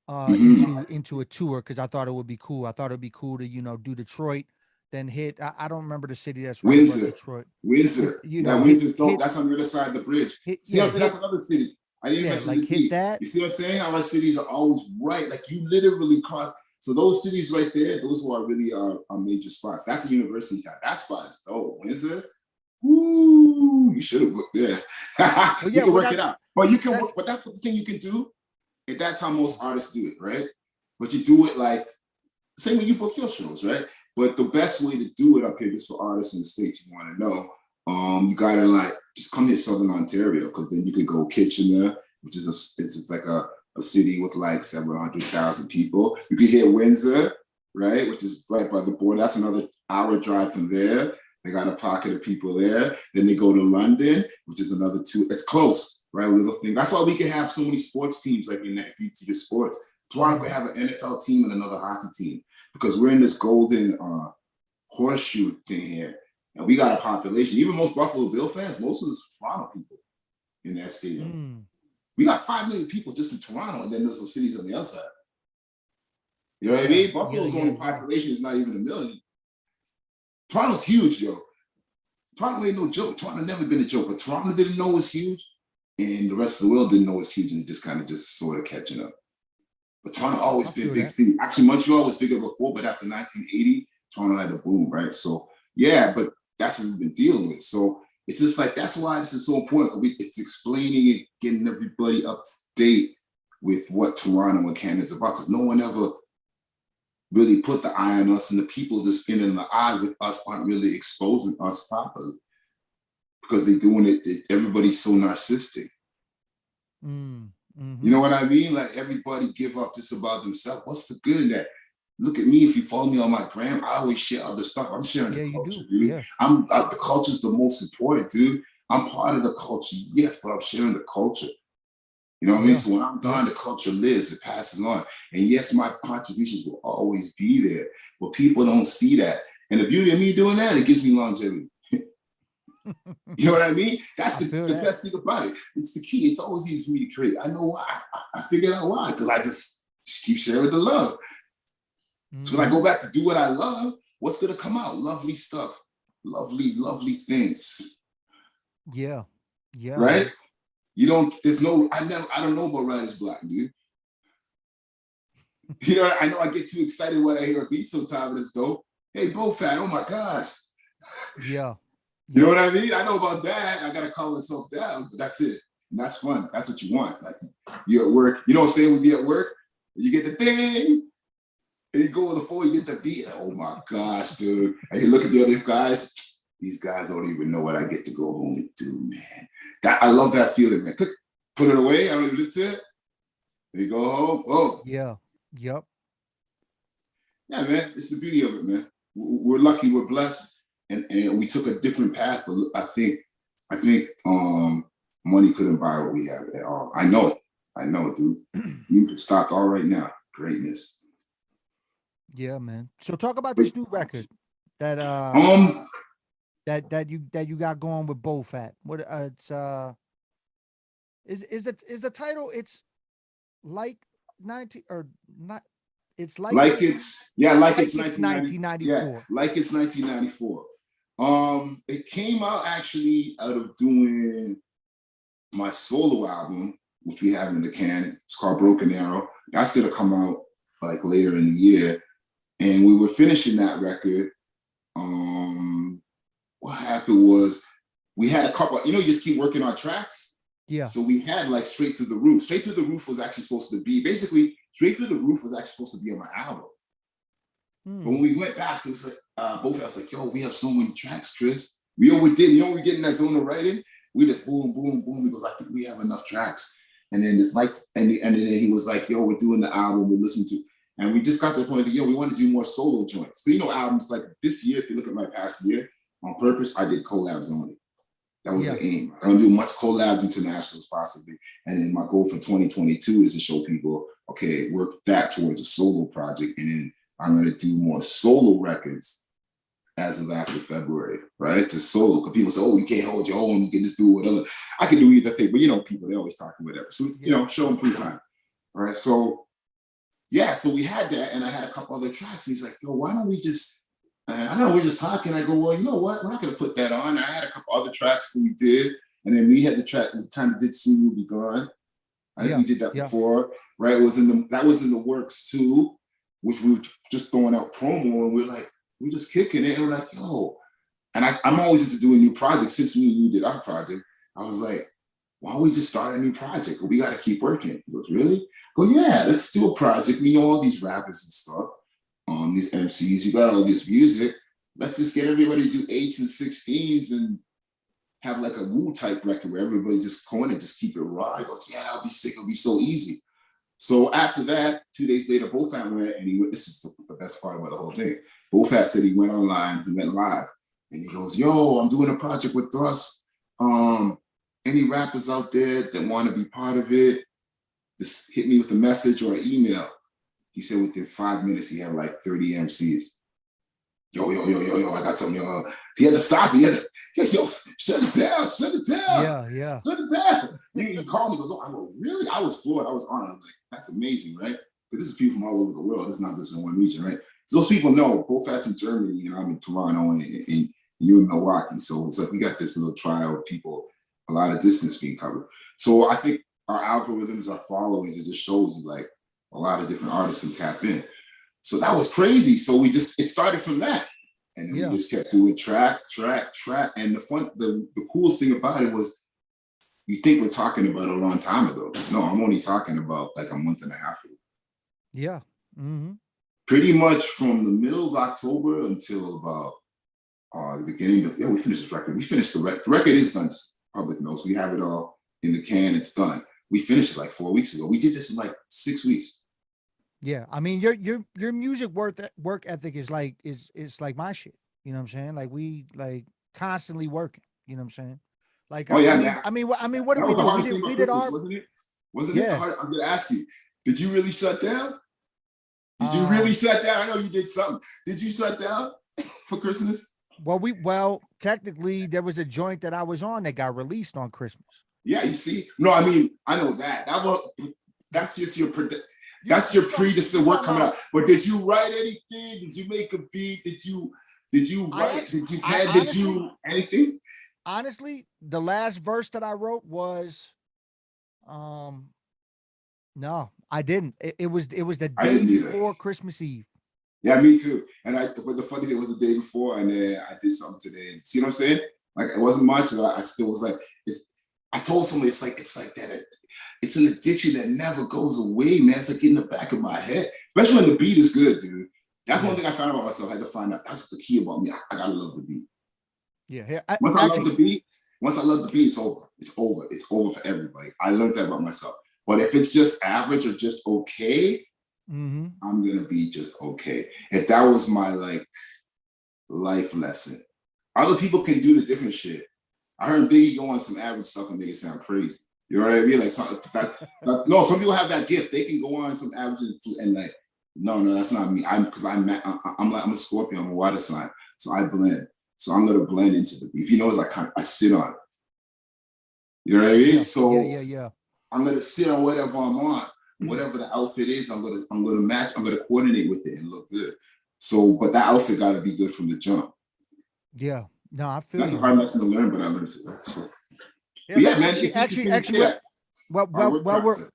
Mm-hmm. into a tour because I thought it would be cool. I thought it'd be cool to do Detroit, then hit. I don't remember the city that's right above Windsor, Detroit. Hit Windsor. you Yeah, know Windsor's dope. hit That's on the other side of the bridge. hit See what yeah I'm saying? That's hit another city. I didn't yeah mention like the hit D. that. You see what I'm saying? How our cities are always right. Like you literally cross. So those cities right there, those who are really are major spots. That's a university town. That spot is dope. Windsor. Woo, you should have booked there. Well, You yeah, can well work it out. But you can that's work, but that's the thing you can do. And that's how most artists do it, right? But you do it like same when you book your shows, right? But the best way to do it up here, just for artists in the States, you want to know, you gotta like just come to Southern Ontario, because then you could go Kitchener, which is it's like a city with like 700,000 people. You could hit Windsor, right, which is right by the border. That's another hour drive from there. They got a pocket of people there. Then they go to London, which is another two. It's close, right? Little thing. That's why we can have so many sports teams, like in that future sports. Toronto could mm, have an NFL team and another hockey team, because we're in this golden horseshoe thing here. And we got a population, even most Buffalo Bill fans, most of us Toronto people in that stadium. mm, We got 5 million people just in Toronto, and then there's some cities on the outside. You know what I yeah, mean? yeah, Buffalo's yeah, only yeah. population is not even a million. Toronto's huge, yo. Toronto ain't no joke. Toronto never been a joke, but Toronto didn't know it's huge, and the rest of the world didn't know it's huge, and it just kind of just sort of catching up. But Toronto always I been a feel big that. city. Actually, Montreal was bigger before, but after 1980, Toronto had a boom, right? So yeah, but that's what we've been dealing with. So it's just like that's why this is so important. It's explaining it, getting everybody up to date with what Toronto and Canada is about, because no one ever really put the eye on us, and the people that's been in the eye with us aren't really exposing us properly, because they're doing it. Everybody's so narcissistic. Mm, You mm-hmm. know what I mean? Like everybody give up just about themselves. What's the good in that? Look at me. If you follow me on my gram, I always share other stuff. I'm sharing the Yeah, you culture, do. dude. Yeah. The culture's the most important, dude. I'm part of the culture, yes, but I'm sharing the culture. You know what I mean? Yeah. So when I'm Yeah. gone, the culture lives, it passes on. And yes, my contributions will always be there, but people don't see that. And the beauty of me doing that, it gives me longevity. You know what I mean? That's I feel the that. best thing about it. It's the key. It's always easy for me to create. I know why. I figured out why, because I just keep sharing the love. So when I Mm-hmm. go back to do what I love, what's going to come out? Lovely stuff. Lovely, lovely things. Yeah. Yeah, Right? man. I don't know about Writer's Block, dude. You know, I know I get too excited when I hear a beat sometimes, and it's dope. Hey, Fat, oh my gosh. Yeah. You know Yep. what I mean? I know about that. I gotta calm myself down, but that's it. And that's fun. That's what you want. Like you're at work. You know what I'm saying? When you be at work, you get the thing, and you go on the floor, you get the beat. Oh my gosh, dude. And you look at the other guys, these guys don't even know what I get to go home and do, man. I love that feeling, man. Put it away. I don't even listen to it. You go home. Oh, Yeah. Yep. yeah, man. It's the beauty of it, man. We're lucky, we're blessed, and we took a different path. But I think money couldn't buy what we have at all. I know it. I know it, dude. You could stop all right now. Greatness. Yeah, man. So talk about But this new record that um, that you got going with Bofat. What it's is the title it's like 90 or not it's like it's yeah, like it's like it's 1990. Yeah, 1994. like it's 1994. It came out actually out of doing my solo album, which we have in the can. It's called Broken Arrow. That's gonna come out like later in the year. And we were finishing that record. What happened was we had a couple, you just keep working on tracks. Yeah. So we had like Straight Through the Roof. Straight Through the Roof was actually supposed to be, basically, Straight Through the Roof was actually supposed to be on my album. But when we went back to both of us, like, yo, we have so many tracks, Chris. We overdid. When we get in that zone of writing, we just boom, boom, boom. He goes, I think we have enough tracks. And then it's like, and then he was like, yo, we're doing the album, we're listening to. And we just got to the point of, we want to do more solo joints. But albums like this year, if you look at my past year, on purpose, I did collabs only. That was the aim. I don't do much collabs internationals possibly. And then my goal for 2022 is to show people, okay, work that towards a solo project. And then I'm going to do more solo records as of after February, right? To solo, because people say, oh, you can't hold your own, you can just do whatever. I can do either thing, but people, they always talking whatever. So, show them free time. All right, so we had that, and I had a couple other tracks, and he's like, yo, why don't we just, I know we're just talking. I go, well, you know what? We're not going to put that on. I had a couple other tracks that we did, and then we had the track, we kind of did Soon You'll Be Gone. I think we did that before, right? That was in the works too, which we were just throwing out promo, and we're like, we're just kicking it. And we're like, yo. And I'm always into doing new projects. Since we did our project, I was like, why don't we just start a new project? We got to keep working. He goes, really? I go, yeah, let's do a project. We know all these rappers and stuff, these MCs. You got all this music. Let's just get everybody to do 8s and 16s and have like a Wu type record where everybody just go in and just keep it raw. He goes, yeah, that'll be sick. It'll be so easy. So after that, 2 days later, Bofat went, and he went, this is the best part about the whole thing. Bofat said he went online, he went live, and he goes, yo, I'm doing a project with Thrust. Any rappers out there that want to be part of it, just hit me with a message or an email. He said within 5 minutes, he had like 30 MCs. Yo, I got something. He had to stop. He had to, yo, shut it down. Shut it down. Yeah. Shut it down. He called me, he goes, oh, I go, really? I was floored. I was honored. I'm like, that's amazing, right? Because this is people from all over the world. It's not just in one region, right? So those people know, Bofat's in Germany, and I'm in Toronto, and you in Milwaukee. So it's like we got this little trial of people, a lot of distance being covered. So I think our algorithms, our followers, it just shows you like a lot of different artists can tap in. So that was crazy. So it started from that. And then we just kept doing track. And the coolest thing about it was, you think we're talking about a long time ago. No, I'm only talking about like a month and a half ago. Yeah. Mm-hmm. Pretty much from the middle of October until about the beginning of, we finished this record. We finished the record. The record is done, public knows. We have it all in the can, it's done. We finished it like 4 weeks ago. We did this in like 6 weeks. Yeah, I mean, your music work ethic is like my shit. You know what I'm saying? Like we like constantly working. You know what I'm saying? Like, oh yeah, I mean, what did we do? We did our. Wasn't it hard? I'm gonna ask you. Did you really shut down? Did you really shut down? I know you did something. Did you shut down for Christmas? Well, technically, there was a joint that I was on that got released on Christmas. Yeah, you see. No, I mean, I know that. That's just your. That's your predecessor work coming out. But did you write anything? Did you make a beat? Did you write? Did you anything? Honestly, the last verse that I wrote was, no, I didn't. It was the day before Christmas Eve. Yeah, me too. But the funny thing, it was the day before, and then I did something today. See what I'm saying? Like it wasn't much, but I still was like, I told somebody it's like that. It's an addiction that never goes away, man. It's like in the back of my head, especially when the beat is good, dude. That's one thing I found about myself. I had to find out. That's the key about me. I gotta love the beat. Yeah. Once I love the beat, it's over. It's over. It's over for everybody. I learned that about myself. But if it's just average or just okay, I'm gonna be just okay. If that was my like life lesson, other people can do the different shit. I heard Biggie go on some average stuff and make it sound crazy. You know what I mean? Like that's no. Some people have that gift. They can go on some average and like, no, that's not me. I'm a Scorpio. I'm a water sign, so I blend. So I'm gonna blend into the beat. If you notice, I sit on it. You know what I mean? Yeah. So Yeah. I'm gonna sit on whatever I'm on, whatever the outfit is. I'm gonna match. I'm gonna coordinate with it and look good. So, but that outfit got to be good from the jump. Yeah. No, I feel that's you. a hard lesson to learn, but I learned it. So. Yeah, Man. Actually, well, our well, work well, we're process.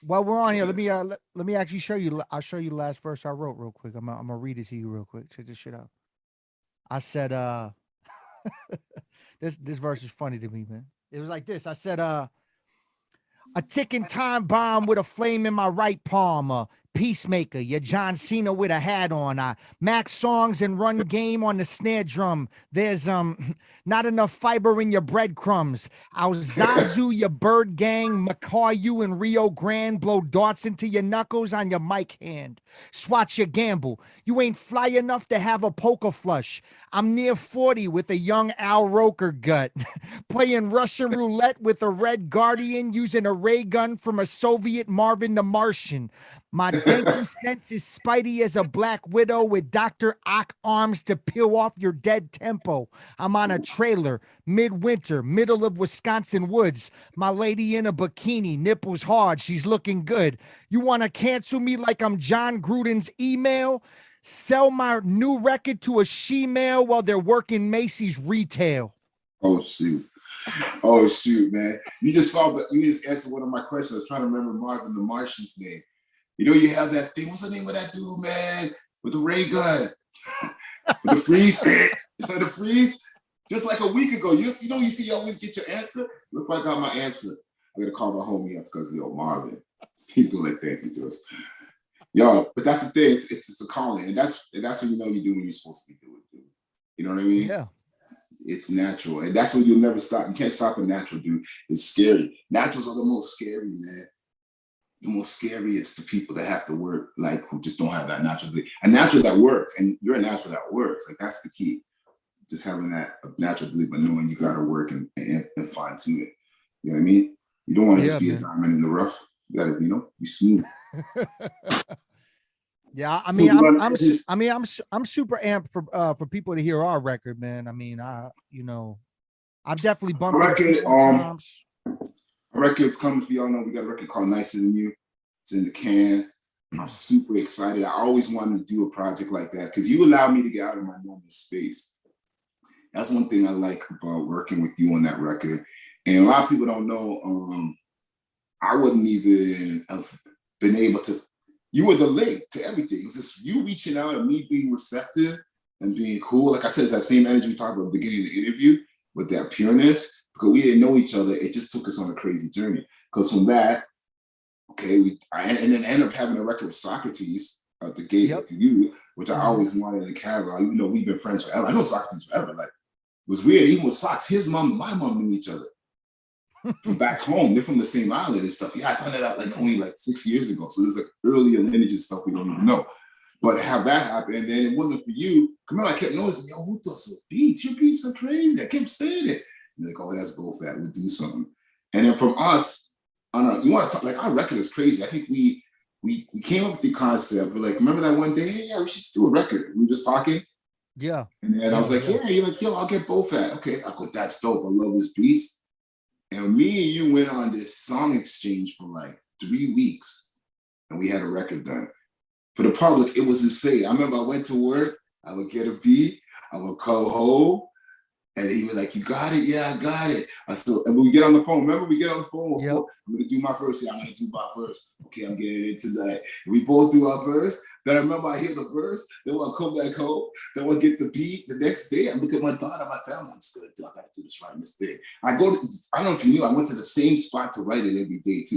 while we're on here, Yeah. let me actually show you. I'll show you the last verse I wrote real quick. I'm gonna read it to you real quick. Check this shit out. I said, this verse is funny to me, man. It was like this. I said, a ticking time bomb with a flame in my right palm. A peacemaker, your John Cena with a hat on. I max songs and run game on the snare drum. There's not enough fiber in your breadcrumbs. I'll Zazu your bird gang, macaw you in Rio Grande, blow darts into your knuckles on your mic hand. Swatch your gamble. You ain't fly enough to have a poker flush. I'm near 40 with a young Al Roker gut. Playing Russian roulette with a red guardian using a ray gun from a Soviet Marvin the Martian. My danky sense is spidey as a black widow with Dr. Ock arms to peel off your dead tempo. I'm on a trailer, midwinter, middle of Wisconsin woods. My lady in a bikini, nipples hard, she's looking good. You want to cancel me like I'm John Gruden's email? Sell my new record to a she-male while they're working Macy's retail. Oh shoot. Oh shoot, man. You just saw, but you just answered one of my questions. I was trying to remember Marvin the Martian's name. You know, you have that thing. What's the name of that dude, man? With the ray gun. With the freeze. The freeze. Just like a week ago. You know, you see, you always get your answer. Look, I got my answer. I gotta call my homie up because Marvin. He's gonna like thank you to us. Yo, but that's the thing. It's the calling, and that's what you know you do when you're supposed to be doing. Dude. You know what I mean? Yeah. It's natural, and that's what you'll never stop. You can't stop a natural, dude. It's scary. Naturals are the most scary, man. The most scary is the people that have to work, like who just don't have that natural. A natural that works, and you're a natural that works. Like that's the key. Just having that natural belief, but knowing you got to work and fine tune it. You know what I mean? You don't want to just be a diamond in the rough. You got to, be smooth. Yeah, I mean, I'm super amped for people to hear our record, man. I mean, I've definitely bumped it a few more times. Our record's coming for y'all know. We got a record called Nicer Than You. It's in the can. I'm super excited. I always wanted to do a project like that because you allowed me to get out of my normal space. That's one thing I like about working with you on that record. And a lot of people don't know, I wouldn't even have been able to. You were the link to everything. It was just you reaching out and me being receptive and being cool. Like I said, it's that same energy we talked about at the beginning of the interview with that pureness. Because we didn't know each other, it just took us on a crazy journey. Because from that, and then ended up having a record with Socrates at the gate with you, which I always wanted in Canada, even though we've been friends forever. I know Socrates forever. Like, it was weird. Even with Sox, his mom and my mom knew each other from back home. They're from the same island and stuff. Yeah, I found that out only 6 years ago. So there's earlier lineage and stuff we don't even know. But have that happen, and then it wasn't for you. Remember, I kept noticing, yo, who does your beats? Your beats are crazy. I kept saying it. And like, oh, that's Go Fat. We'll do something. And then from us, I don't know. You want to talk? Our record is crazy. I think we came up with the concept. We're like, remember that one day? Hey, yeah, we should do a record. We were just talking. Yeah. And then I was like, yeah. You're like, yo, I'll get Go Fat. Okay, I go, that's dope. I love his beats. And me and you went on this song exchange for 3 weeks, and we had a record done. For the public, it was insane. I remember I went to work. I would get a beat. I would call home. And he was like, you got it? Yeah, I got it. And when we get on the phone, remember we get on the phone, I'm going to do my verse. Yeah, I'm going to do my verse. Okay, I'm getting it tonight. And we both do our verse. Then I remember I hear the verse. Then I'll come back home. Then I'll get the beat. The next day, I look at my daughter, my family. I'm just going to do, I got to do this right in this thing. I don't know if you knew, I went to the same spot to write it every day too.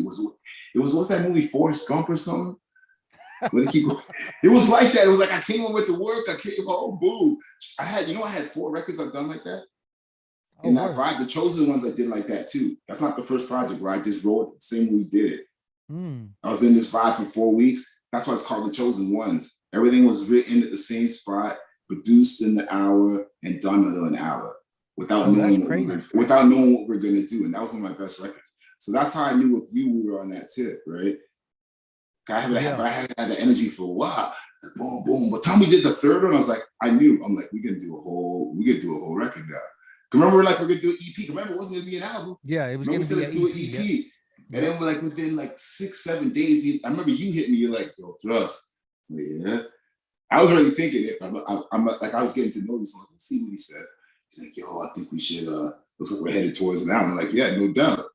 It was what's that movie, Forrest Gump or something? It was like that. It was like I came home with the work. I came home, boom. I had 4 records I've done like that. And that vibe, the Chosen ones I did like that too. That's not the first project where I just wrote the same way we did it. I was in this vibe for 4 weeks. That's why it's called the Chosen Ones. Everything was written at the same spot, produced in the hour, and done in an hour without knowing what we're gonna do. And that was one of my best records. So that's how I knew with you we were on that tip, right? I haven't had the energy for a while. Boom, boom. By the time we did the third one, I'm like, we could do a whole record now. Remember, we're gonna do an EP. Remember, it wasn't gonna be an album. Yeah, it was gonna be let's do an EP. And then we're within 6-7 days, I remember you hit me. You're like, yo, Thrust. Yeah. I was already thinking it. I was getting to know you, so let's see what he says. He's like, yo, I think we should. Looks like we're headed towards an album. I'm like, yeah, no doubt.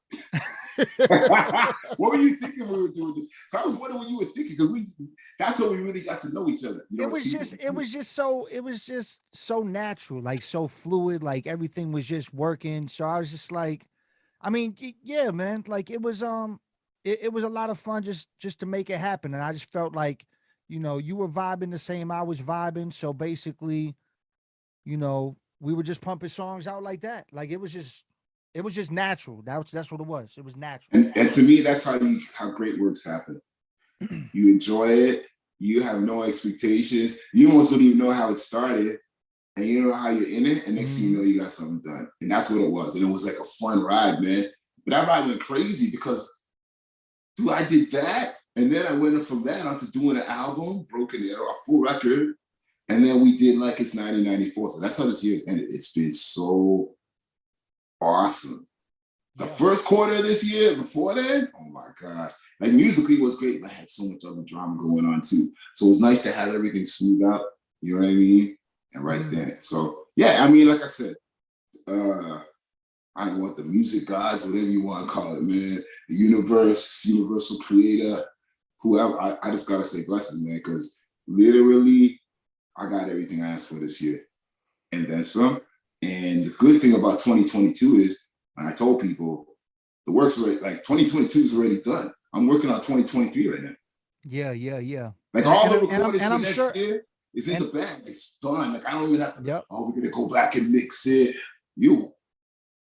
What were you thinking when we were doing this? I was wondering what you were thinking because that's how we really got to know each other. You know, It was people. just so natural, like so fluid, like everything was just working. So I was just like, I mean, yeah, man, like it was a lot of fun just to make it happen. And I just felt like, you were vibing the same I was vibing. So basically, we were just pumping songs out like that. Like it was just natural. That's what it was. It was natural. And to me, that's how great works happen. You enjoy it. You have no expectations. You almost don't even know how it started, and you know how you're in it. And next thing you know, you got something done. And that's what it was. And it was like a fun ride, man. But that ride went crazy because, dude, I did that, and then I went from that on to doing an album, Broken Arrow, a full record, and then we did Like It's 1994. So that's how this year's ended. It's been so awesome. The first quarter of this year, before then, oh my gosh. Like musically was great, but I had so much other drama going on too. So it was nice to have everything smooth out, you know what I mean? And right then. So yeah, I mean, like I said, I don't know what the music gods, whatever you want to call it, man. The universe, universal creator, whoever, I just gotta say blessings, man, because literally I got everything I asked for this year. And then some. And the good thing about 2022 is, and I told people, the work's already, like 2022 is already done. I'm working on 2023 right now. Yeah. Like And all and the I'm and I'm recordings and for I'm next sure. year is in And the bag. It's done. Like I don't even have to, yep. we're gonna go back and mix it.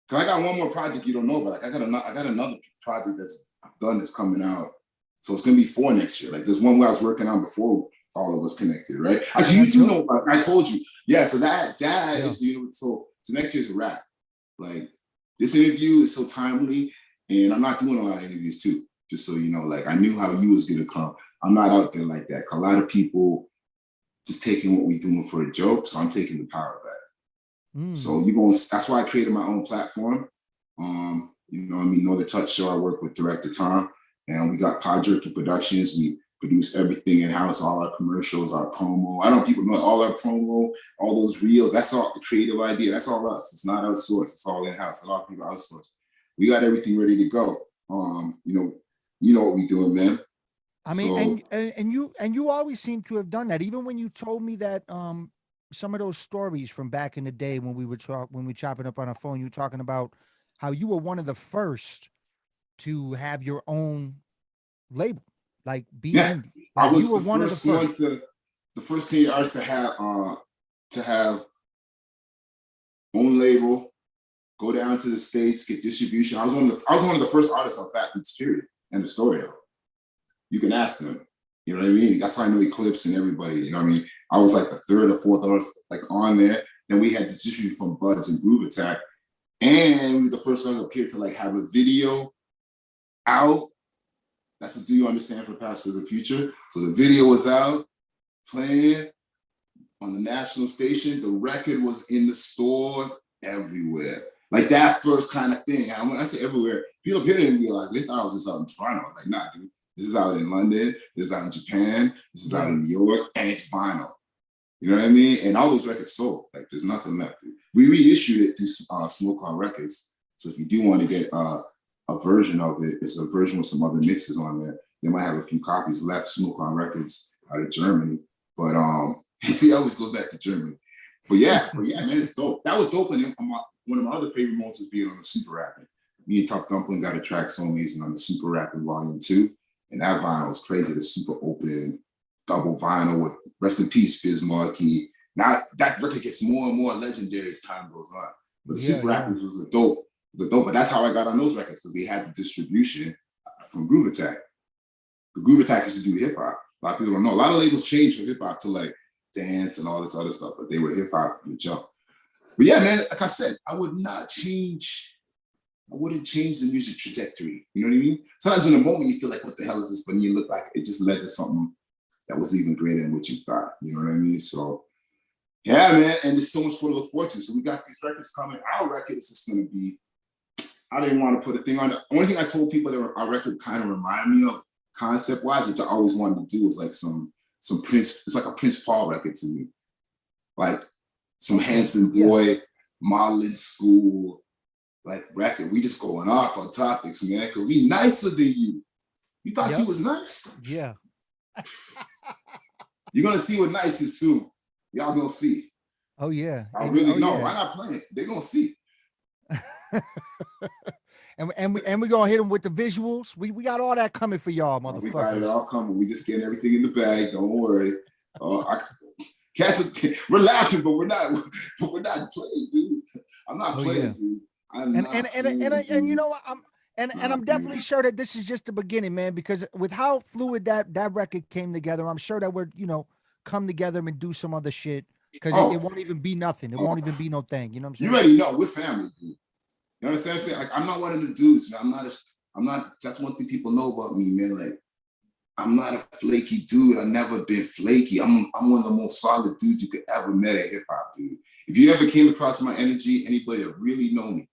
Cause I got one more project you don't know, but like I got another project that's done that's coming out. So it's gonna be 4 next year. Like there's one where I was working on before all of us connected, right? Actually, you That's do dope. know about it. I told you. Yeah, so that Yeah. is the so next year's a wrap. Like this interview is so timely, and I'm not doing a lot of interviews too. Just so you know, like I knew how you was gonna come. I'm not out there like that. A lot of people just taking what we doing for a joke, so I'm taking the power back. Mm. So you going that's why I created my own platform. You know, Know the Touch Show. I work with Director Tom, and we got Pod Jerky Productions. We produce everything in house, all our commercials, our promo. I don't know if people know all our promo, all those reels. That's all the creative idea. That's all us. It's not outsourced. It's all in house. A lot of people outsource. We got everything ready to go. You know what we doing, man. I mean, So and you always seem to have done that. Even when you told me that some of those stories from back in the day when we chopping up on our phone, you were talking about how you were one of the first to have your own label, like be yeah, indie. I Like you was were the one of the first one first. to the first Canadian artist to have own label, go down to the States, get distribution. I was one of the first artists on Fat Beats, period. And the story. You can ask them. You know what I mean? That's how I know Eclipse and everybody. You know what I mean? I was like the 3rd or 4th artist like on there. Then we had distribution from Buds and Groove Attack. And we were the first ones up here to like have a video out. That's what Do You Understand for Past, Present, Future. So the video was out, playing on the national station. The record was in the stores everywhere. Like that first kind of thing. And when I say everywhere, people here didn't realize, they thought I was just out in Toronto. I was like, nah, dude. This is out in London. This is out in Japan. This is out in New York. And it's vinyl. You know what I mean? And all those records sold. Like there's nothing left. We reissued it through Smoke On Records. So if you do want to get a version of it, it's a version with some other mixes on there. They might have a few copies left. Smoke On Records out of Germany. But see, I always go back to Germany. But yeah, man, it's dope. That was dope. And one of my other favorite moments was being on the Super Rapping. Me and Tough Dumpling got a track so amazing on the Super Rapping Volume 2. And that vinyl was crazy. The super open double vinyl with rest in peace, Biz Markie. Now that record gets more and more legendary as time goes on. But the Super Rappers was a dope. But that's how I got on those records, because we had the distribution from Groove Attack. The Groove Attack used to do hip hop. A lot of people don't know. A lot of labels changed from hip hop to like dance and all this other stuff, but they were hip hop from the jump. But yeah, man, like I said, I wouldn't change the music trajectory. You know what I mean? Sometimes in a moment you feel like, what the hell is this? But then you look like it just led to something that was even greater than what you thought. You know what I mean? So yeah, man. And there's so much more to look forward to. So we got these records coming. Our record is just going to be, I didn't want to put a thing on it. The only thing I told people that our record kind of remind me of concept wise, which I always wanted to do, is like some Prince, it's like a Prince Paul record to me. Like some handsome boy, modeling school, like record. We just going off on topics, man, because we nicer than you. You thought Yep. you was nice? Yeah. You're gonna see what nice is soon. Y'all gonna see. Oh yeah. I And really know. I'm not playing. They're gonna see. and we gonna hit them with the visuals. We got all that coming for y'all, motherfuckers. We got it all coming. We just getting everything in the bag. Don't worry. We're laughing, but we're not. But we're not playing, dude. I'm not playing, dude. And you know what? I'm definitely sure that this is just the beginning, man. Because with how fluid that record came together, I'm sure that we're come together and do some other shit. Because it won't even be nothing. It won't even be no thing. You know what I'm saying? You already know we're family, dude. You understand what I'm saying? Like, I'm not one of the dudes. Man. I'm not. That's one thing people know about me, man. Like, I'm not a flaky dude. I've never been flaky. I'm one of the most solid dudes you could ever met at hip hop, dude. If you ever came across my energy, anybody that really know me,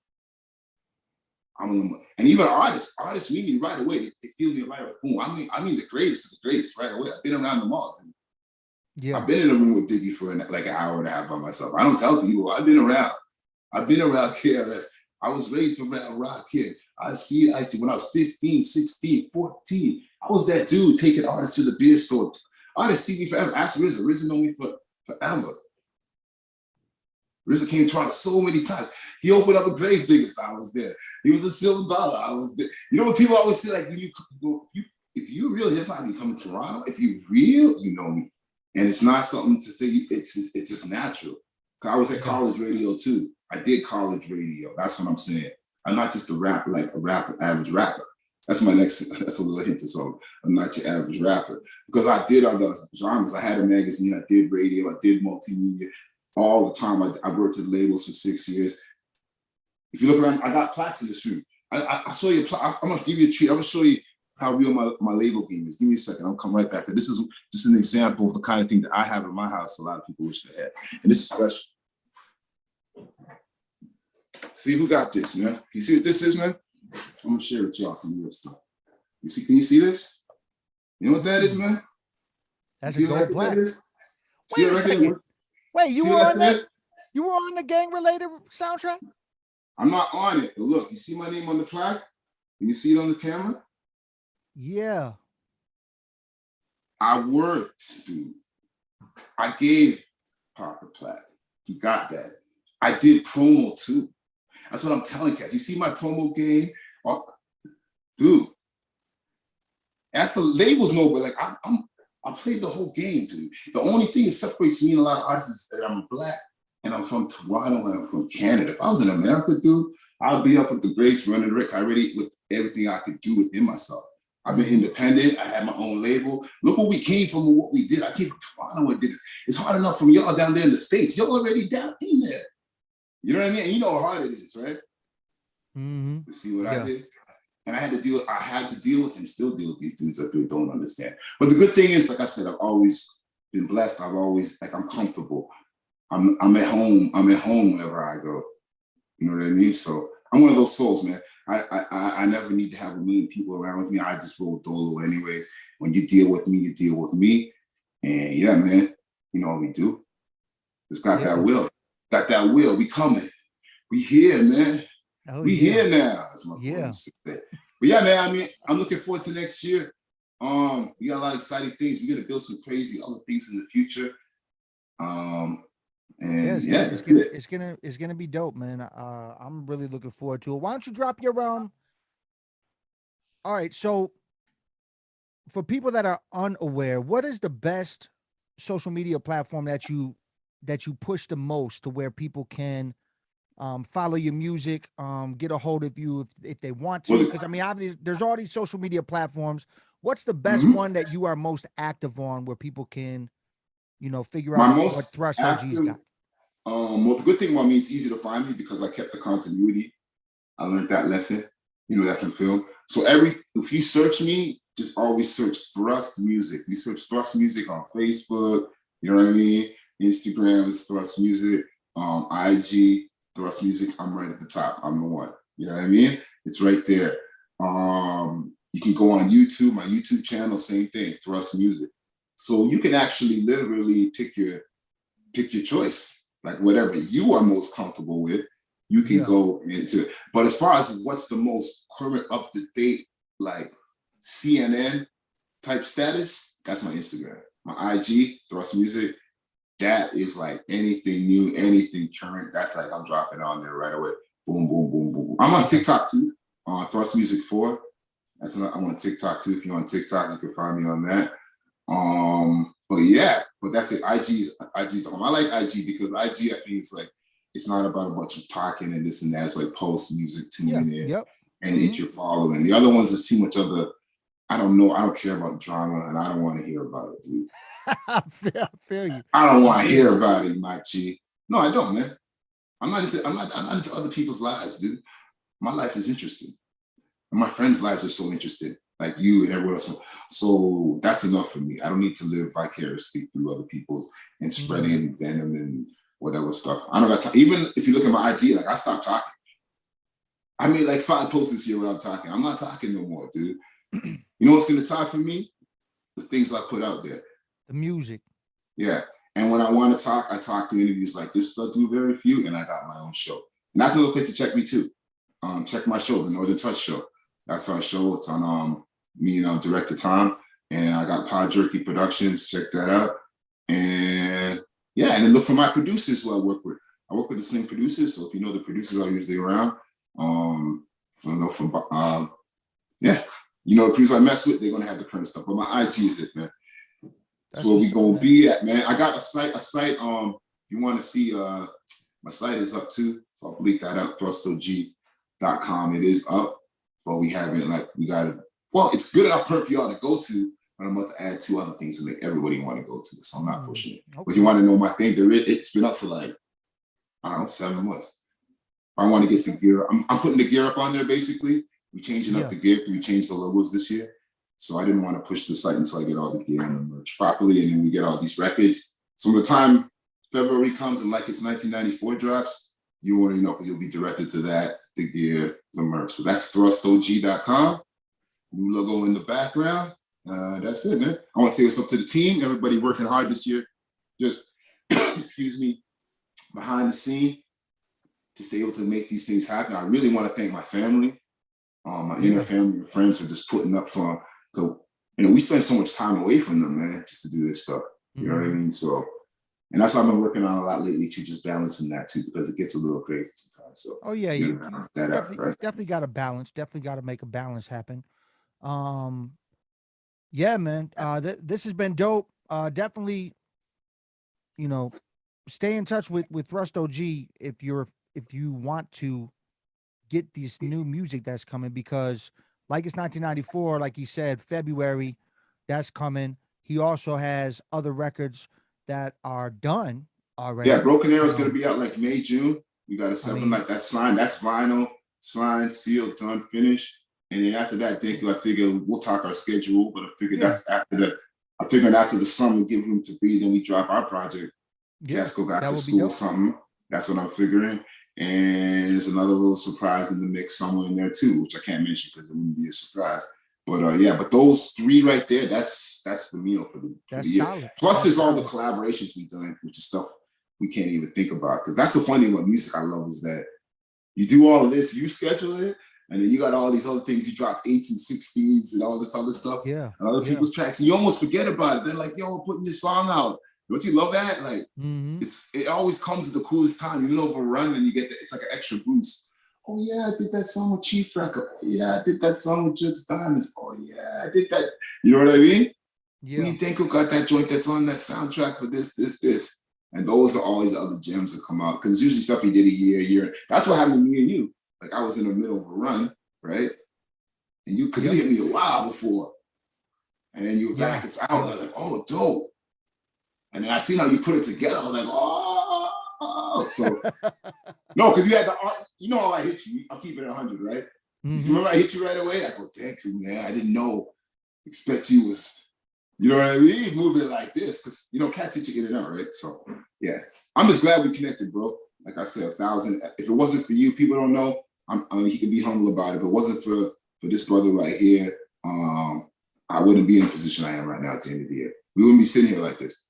and even artists meet me right away. They feel me right away. Boom. I mean the greatest of the greatest right away. I've been around them all, dude. Yeah. I've been in a room with Biggie for like an hour and a half by myself. I don't tell people. I've been around KRS. I was raised around Rakim. I see when I was 15, 16, 14. I was that dude taking artists to the beer store. Artists see me forever. Ask RZA. RZA know me forever. RZA came to us so many times. He opened up a Gravediggers. I was there. He was a Silver Dollar. I was there. You know what people always say? Like, if you're real hip hop, you come to Toronto. If you're real, you know me. And it's not something to say. It's just natural. I was at college radio too. I did college radio. That's what I'm saying. I'm not just a rapper, like average rapper. That's a little hint to song. I'm not your average rapper. Because I did other genres. I had a magazine, I did radio, I did multimedia all the time. I worked at labels for 6 years. If you look around, I got plaques in this room. I saw you. I'm gonna give you a treat. I'm gonna show you how real my label game is. Give me a second. I'll come right back. This is just an example of the kind of thing that I have in my house. A lot of people wish they had, and this is special. See who got this, man? You see what this is, man? I'm gonna share with y'all some real stuff. You see? Can you see this? You know what that is, man? That's a gold plaque. Wait a second. Wait, you were on that? You were on the gang-related soundtrack? I'm not on it, but look, you see my name on the plaque? Can you see it on the camera? Yeah. I worked, dude. I gave Pop a plaque. He got that. I did promo too. That's what I'm telling cats. You see my promo game? Oh, dude. That's the labels know, but like I played the whole game, dude. The only thing that separates me and a lot of artists is that I'm Black and I'm from Toronto and I'm from Canada. If I was in America, dude, I'd be up with the Grace running Rick. I already with everything I could do within myself. I've been independent. I had my own label. Look where we came from and what we did. I came from Toronto and did this. It's hard enough from y'all down there in the States. Y'all already down in there. You know what I mean? And you know how hard it is, right? Mm-hmm. You see what I did? And I had to deal with and still deal with these dudes that people don't understand. But the good thing is, like I said, I've always been blessed. I've always, I'm comfortable. I'm at home. I'm at home wherever I go. You know what I mean? So I'm one of those souls, man. I never need to have a million people around with me. I just roll dolo anyways. When you deal with me, you deal with me. And yeah, man, you know what we do. Just got that will. Got that will. We coming. We here, man. Oh, we here now. That's my say. But yeah, man, I mean, I'm looking forward to next year. We got a lot of exciting things. We're gonna build some crazy other things in the future. And it's gonna be dope, man. I'm really looking forward to it. Why don't you drop your all right, so for people that are unaware, what is the best social media platform that you push the most to where people can follow your music, get a hold of you if they want to? Because I mean, obviously, there's all these social media platforms. What's the best one that you are most active on where people can, figure out what Thrust OG's got? Well, the good thing about me, it's easy to find me because I kept the continuity. I learned that lesson, that from film. So if you search me, just always search Thrust Music. We search Thrust Music on Facebook, you know what I mean? Instagram is Thrust Music, IG, Thrust Music, I'm right at the top. I'm the one. You know what I mean? It's right there. You can go on YouTube, my YouTube channel, same thing, Thrust Music. So you can actually literally pick your choice, like whatever you are most comfortable with, you can Yeah. go into it. But as far as what's the most current, up to date, like CNN type status, that's my Instagram. My IG, Thrust Music, that is like anything new, anything current. That's like I'm dropping on there right away. Boom, boom, boom, boom. I'm on TikTok too, on Thrust Music 4. I'm on TikTok too. If you're on TikTok, you can find me on that. But yeah, but that's it. IG's the home. I like IG because IG, I think it's like, it's not about a bunch of talking and this and that. It's like post music, tune Yeah. in Yep. and it's your following. The other ones is too much of the, I don't know. I don't care about drama and I don't want to hear about it, dude. I feel you. I don't want to hear about it, Mike G. No, I don't, man. I'm not into other people's lives, dude. My life is interesting. And my friends' lives are so interesting, like you and everyone else. So that's enough for me. I don't need to live vicariously through other people's and spreading venom and whatever stuff. I don't got time. Even if you look at my IG, like I stopped talking. I made like 5 posts this year without talking. I'm not talking no more, dude. You know what's gonna talk for me? The things I put out there. The music. Yeah. And when I want to talk, I talk to interviews like this. I do very few, and I got my own show. And that's another place to check me too. Check my show, the Northern Touch Show. That's our show. It's on me and director Tom, and I got Pod Jerky Productions. Check that out. And yeah, and then look for my producers who I work with. I work with the same producers, so if you know the producers are usually around, yeah, you know the producers I mess with, they're gonna have the current stuff. But my IG is it, man. That's where we gonna be at, man. I got a site. You want to see? My site is up too, so I'll bleep that out. ThrustOG.com. It is up, but we haven't we got it. Well, it's good enough for y'all to go to, but I'm about to add 2 other things to make everybody want to go to it. So I'm not pushing it. Okay. But you want to know my thing? It's been up for like, I don't know, 7 months. I want to get the gear. I'm putting the gear up on there basically. We changing up the gear. We changed the logos this year. So I didn't want to push the site until I get all the gear and the merch properly, and then we get all these records. So by the time February comes and like it's 1994 drops, you already know because you'll be directed to that, the gear, the merch. So that's ThrustOG.com. New logo in the background. That's it, man. I want to say what's up to the team. Everybody working hard this year. Just, excuse me, behind the scene to stay able to make these things happen. I really want to thank my family, my inner family and friends for just putting up for. So, you know, we spend so much time away from them, man, just to do this stuff. You know what I mean? So, and that's what I've been working on a lot lately too, just balancing that too, because it gets a little crazy sometimes. So, oh yeah, you right? definitely got to balance. Definitely got to make a balance happen. Yeah, man. This has been dope. Definitely, you know, stay in touch with Thrust OG if you want to get this new music that's coming, because like it's 1994, like he said, February, that's coming. He also has other records that are done already. Yeah, Broken Arrow is going to be out like May, June. We got a 7 like that's signed. That's vinyl, signed, sealed, done, finished. And then after that, thank you. I figure we'll talk our schedule, but I figured that's after that. I figured after the summer, give room to breathe, and we drop our project. Let's go back to school or something. That's what I'm figuring. And there's another little surprise in the mix somewhere in there too, which I can't mention because it wouldn't be a surprise. But yeah, but those 3 right there, that's the meal for the year. Solid. Plus, there's all the collaborations we've done, which is stuff we can't even think about. Because that's the funny thing about music I love is that you do all of this, you schedule it, and then you got all these other things. You drop 8s and 16s and all this other stuff. Yeah. And other people's tracks, and you almost forget about it. They're like, "Yo, I'm putting this song out." Don't you love that? Like, it always comes at the coolest time. You know, run and you get it's like an extra boost. Oh yeah, I did that song with Chief Record. Oh yeah, I did that song with Jugs Diamonds. Oh yeah, I did that. You know what I mean? Yeah. Who you think who got that joint that's on that soundtrack for this? And those are always the other gems that come out. Because it's usually stuff he did a year. That's what happened to me and you. Like I was in the middle of a run, right? And you hit me a while before. And then you were back, it's out. I was like, oh, dope. And then I seen how you put it together. I was like, oh. So, no, because you had the art. You know how I hit you. I'll keep it 100, right? Remember I hit you right away? I go, thank you, man. I didn't know. Expect you was, you know what I mean? Moving like this. Because, you know, cats hit you in and out, right? So, yeah. I'm just glad we connected, bro. Like I said, 1,000. If it wasn't for you, people don't know. He can be humble about it. If it wasn't for this brother right here, I wouldn't be in the position I am right now at the end of the year. We wouldn't be sitting here like this.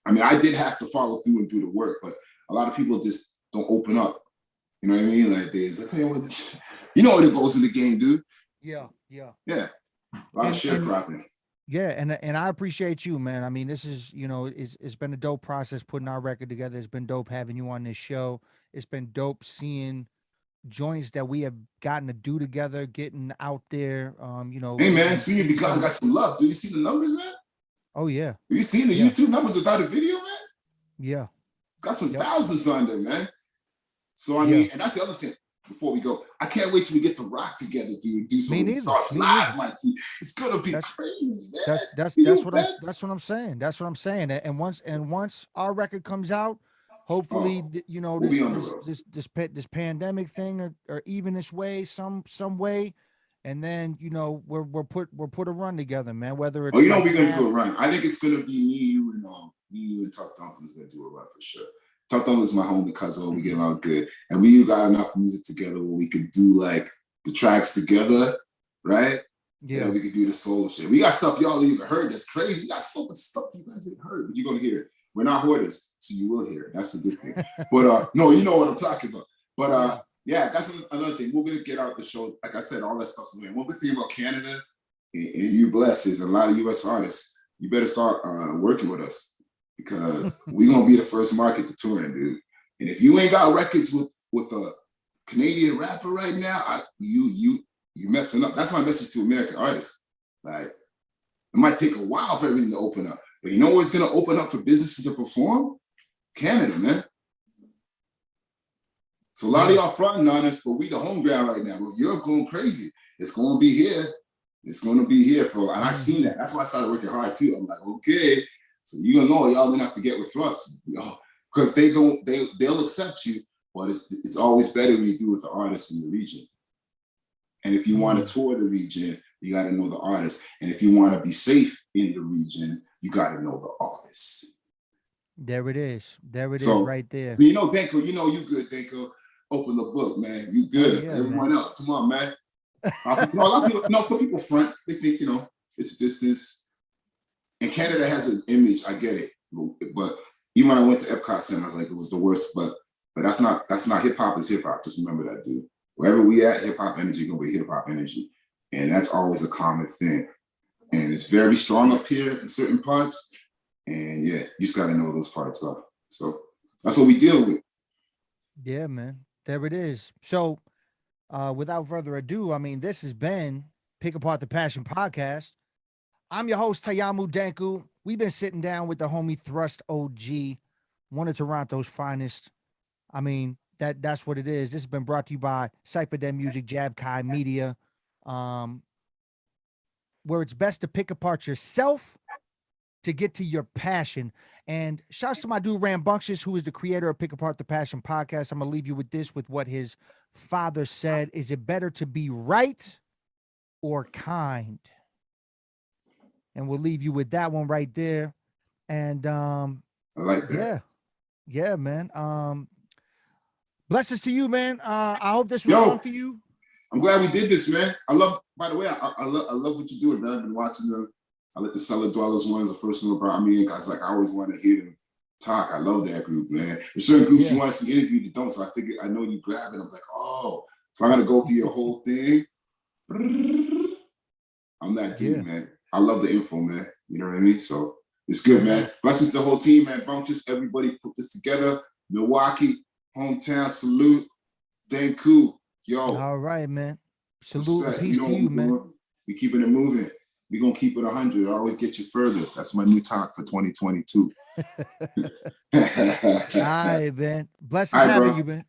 I mean, I did have to follow through and do the work, but a lot of people just don't open up You know what I mean? Like there's like, hey, you know what it goes in the game, dude. Yeah, yeah. Yeah. A lot of sharecropping. Yeah, and I appreciate you, man. I mean, this is, it's been a dope process putting our record together. It's been dope having you on this show. It's been dope seeing joints that we have gotten to do together, getting out there. Hey man, see you because I got some love. Do you see the numbers, man? Oh yeah. You seen the YouTube numbers without a video, man? Yeah. Got some thousands on there, man. So I mean, and that's the other thing. Before we go, I can't wait till we get to rock together, dude. Do some songs live, Mike. It's gonna be crazy, man. That's what I'm saying. That's what I'm saying. And once our record comes out, hopefully, this pandemic thing or even this way, some way, and then we're put a run together, man. Whether it's we're gonna do a run. I think it's gonna be me, you and Tough Dumplings gonna do a run for sure. Tough Dumplings is my homie cousin. We get along good, and we got enough music together where we could do like the tracks together, right? Yeah, we could do the solo shit. We got stuff y'all even heard that's crazy. We got so much stuff you guys ain't heard, but you're gonna hear it. We're not hoarders, so you will hear it. That's a good thing. But no, you know what I'm talking about. But yeah, that's another thing. We're gonna get out the show. Like I said, all that stuff's going. One good thing about Canada and you blessed is a lot of US artists. You better start working with us. Because we're gonna be the first market to tour in, dude. And if you ain't got records with a Canadian rapper right now, you messing up. That's my message to American artists. Like, it might take a while for everything to open up, but you know where it's gonna open up for businesses to perform? Canada, man. So a lot of y'all fronting on us, but we the home ground right now. But Europe going crazy. It's gonna be here. It's gonna be here for, and I seen that. That's why I started working hard too. I'm like, okay. So you gonna know y'all gonna have to get with us, because they'll accept you, but it's always better when you do with the artists in the region. And if you want to tour the region, you got to know the artists. And if you want to be safe in the region, you got to know the artists. There it is. There it is right there. So Danko, you good, Danko. Open the book, man. You good. Yeah, everyone else, come on, man. A lot of people, for people front, they think, it's distance. And Canada has an image, I get it. But even when I went to Epcot Center, I was like, it was the worst. But that's not hip hop is hip hop. Just remember that, dude. Wherever we at, hip hop energy gonna be hip hop energy. And that's always a common thing. And it's very strong up here in certain parts. And yeah, you just gotta know those parts are. So that's what we deal with. Yeah, man. There it is. So without further ado, I mean, this has been Pick Apart the Passion podcast. I'm your host, Tayamu Danku. We've been sitting down with the homie Thrust OG, one of Toronto's finest. I mean, that's what it is. This has been brought to you by Cypher Den Music, Jab Kai Media, where it's best to pick apart yourself to get to your passion. And shouts to my dude Rambunctious, who is the creator of Pick Apart the Passion podcast. I'm going to leave you with this, with what his father said. Is it better to be right or kind? And we'll leave you with that one right there. And I like that. Yeah, man. Blessings to you, man. I hope this was fun for you. I'm glad we did this, man. By the way, I love what you're doing, man. I've been watching I let the Cellar Dwellers one as the first one brought me in, because I always want to hear them talk. I love that group, man. There's certain groups you want to see interviewed that don't, so I figured I know you grab it. I'm like, oh, so I got to go through your whole thing. I'm that dude, man. I love the info, man. You know what I mean? So it's good, man. Blessings to the whole team, man. Bunctious, everybody put this together. Milwaukee, hometown, salute. Danku, yo. All right, man. Salute and peace to you, man. We keeping it moving. We're going to keep it 100. I always get you further. That's my new talk for 2022. All right, man. Blessings having you, man.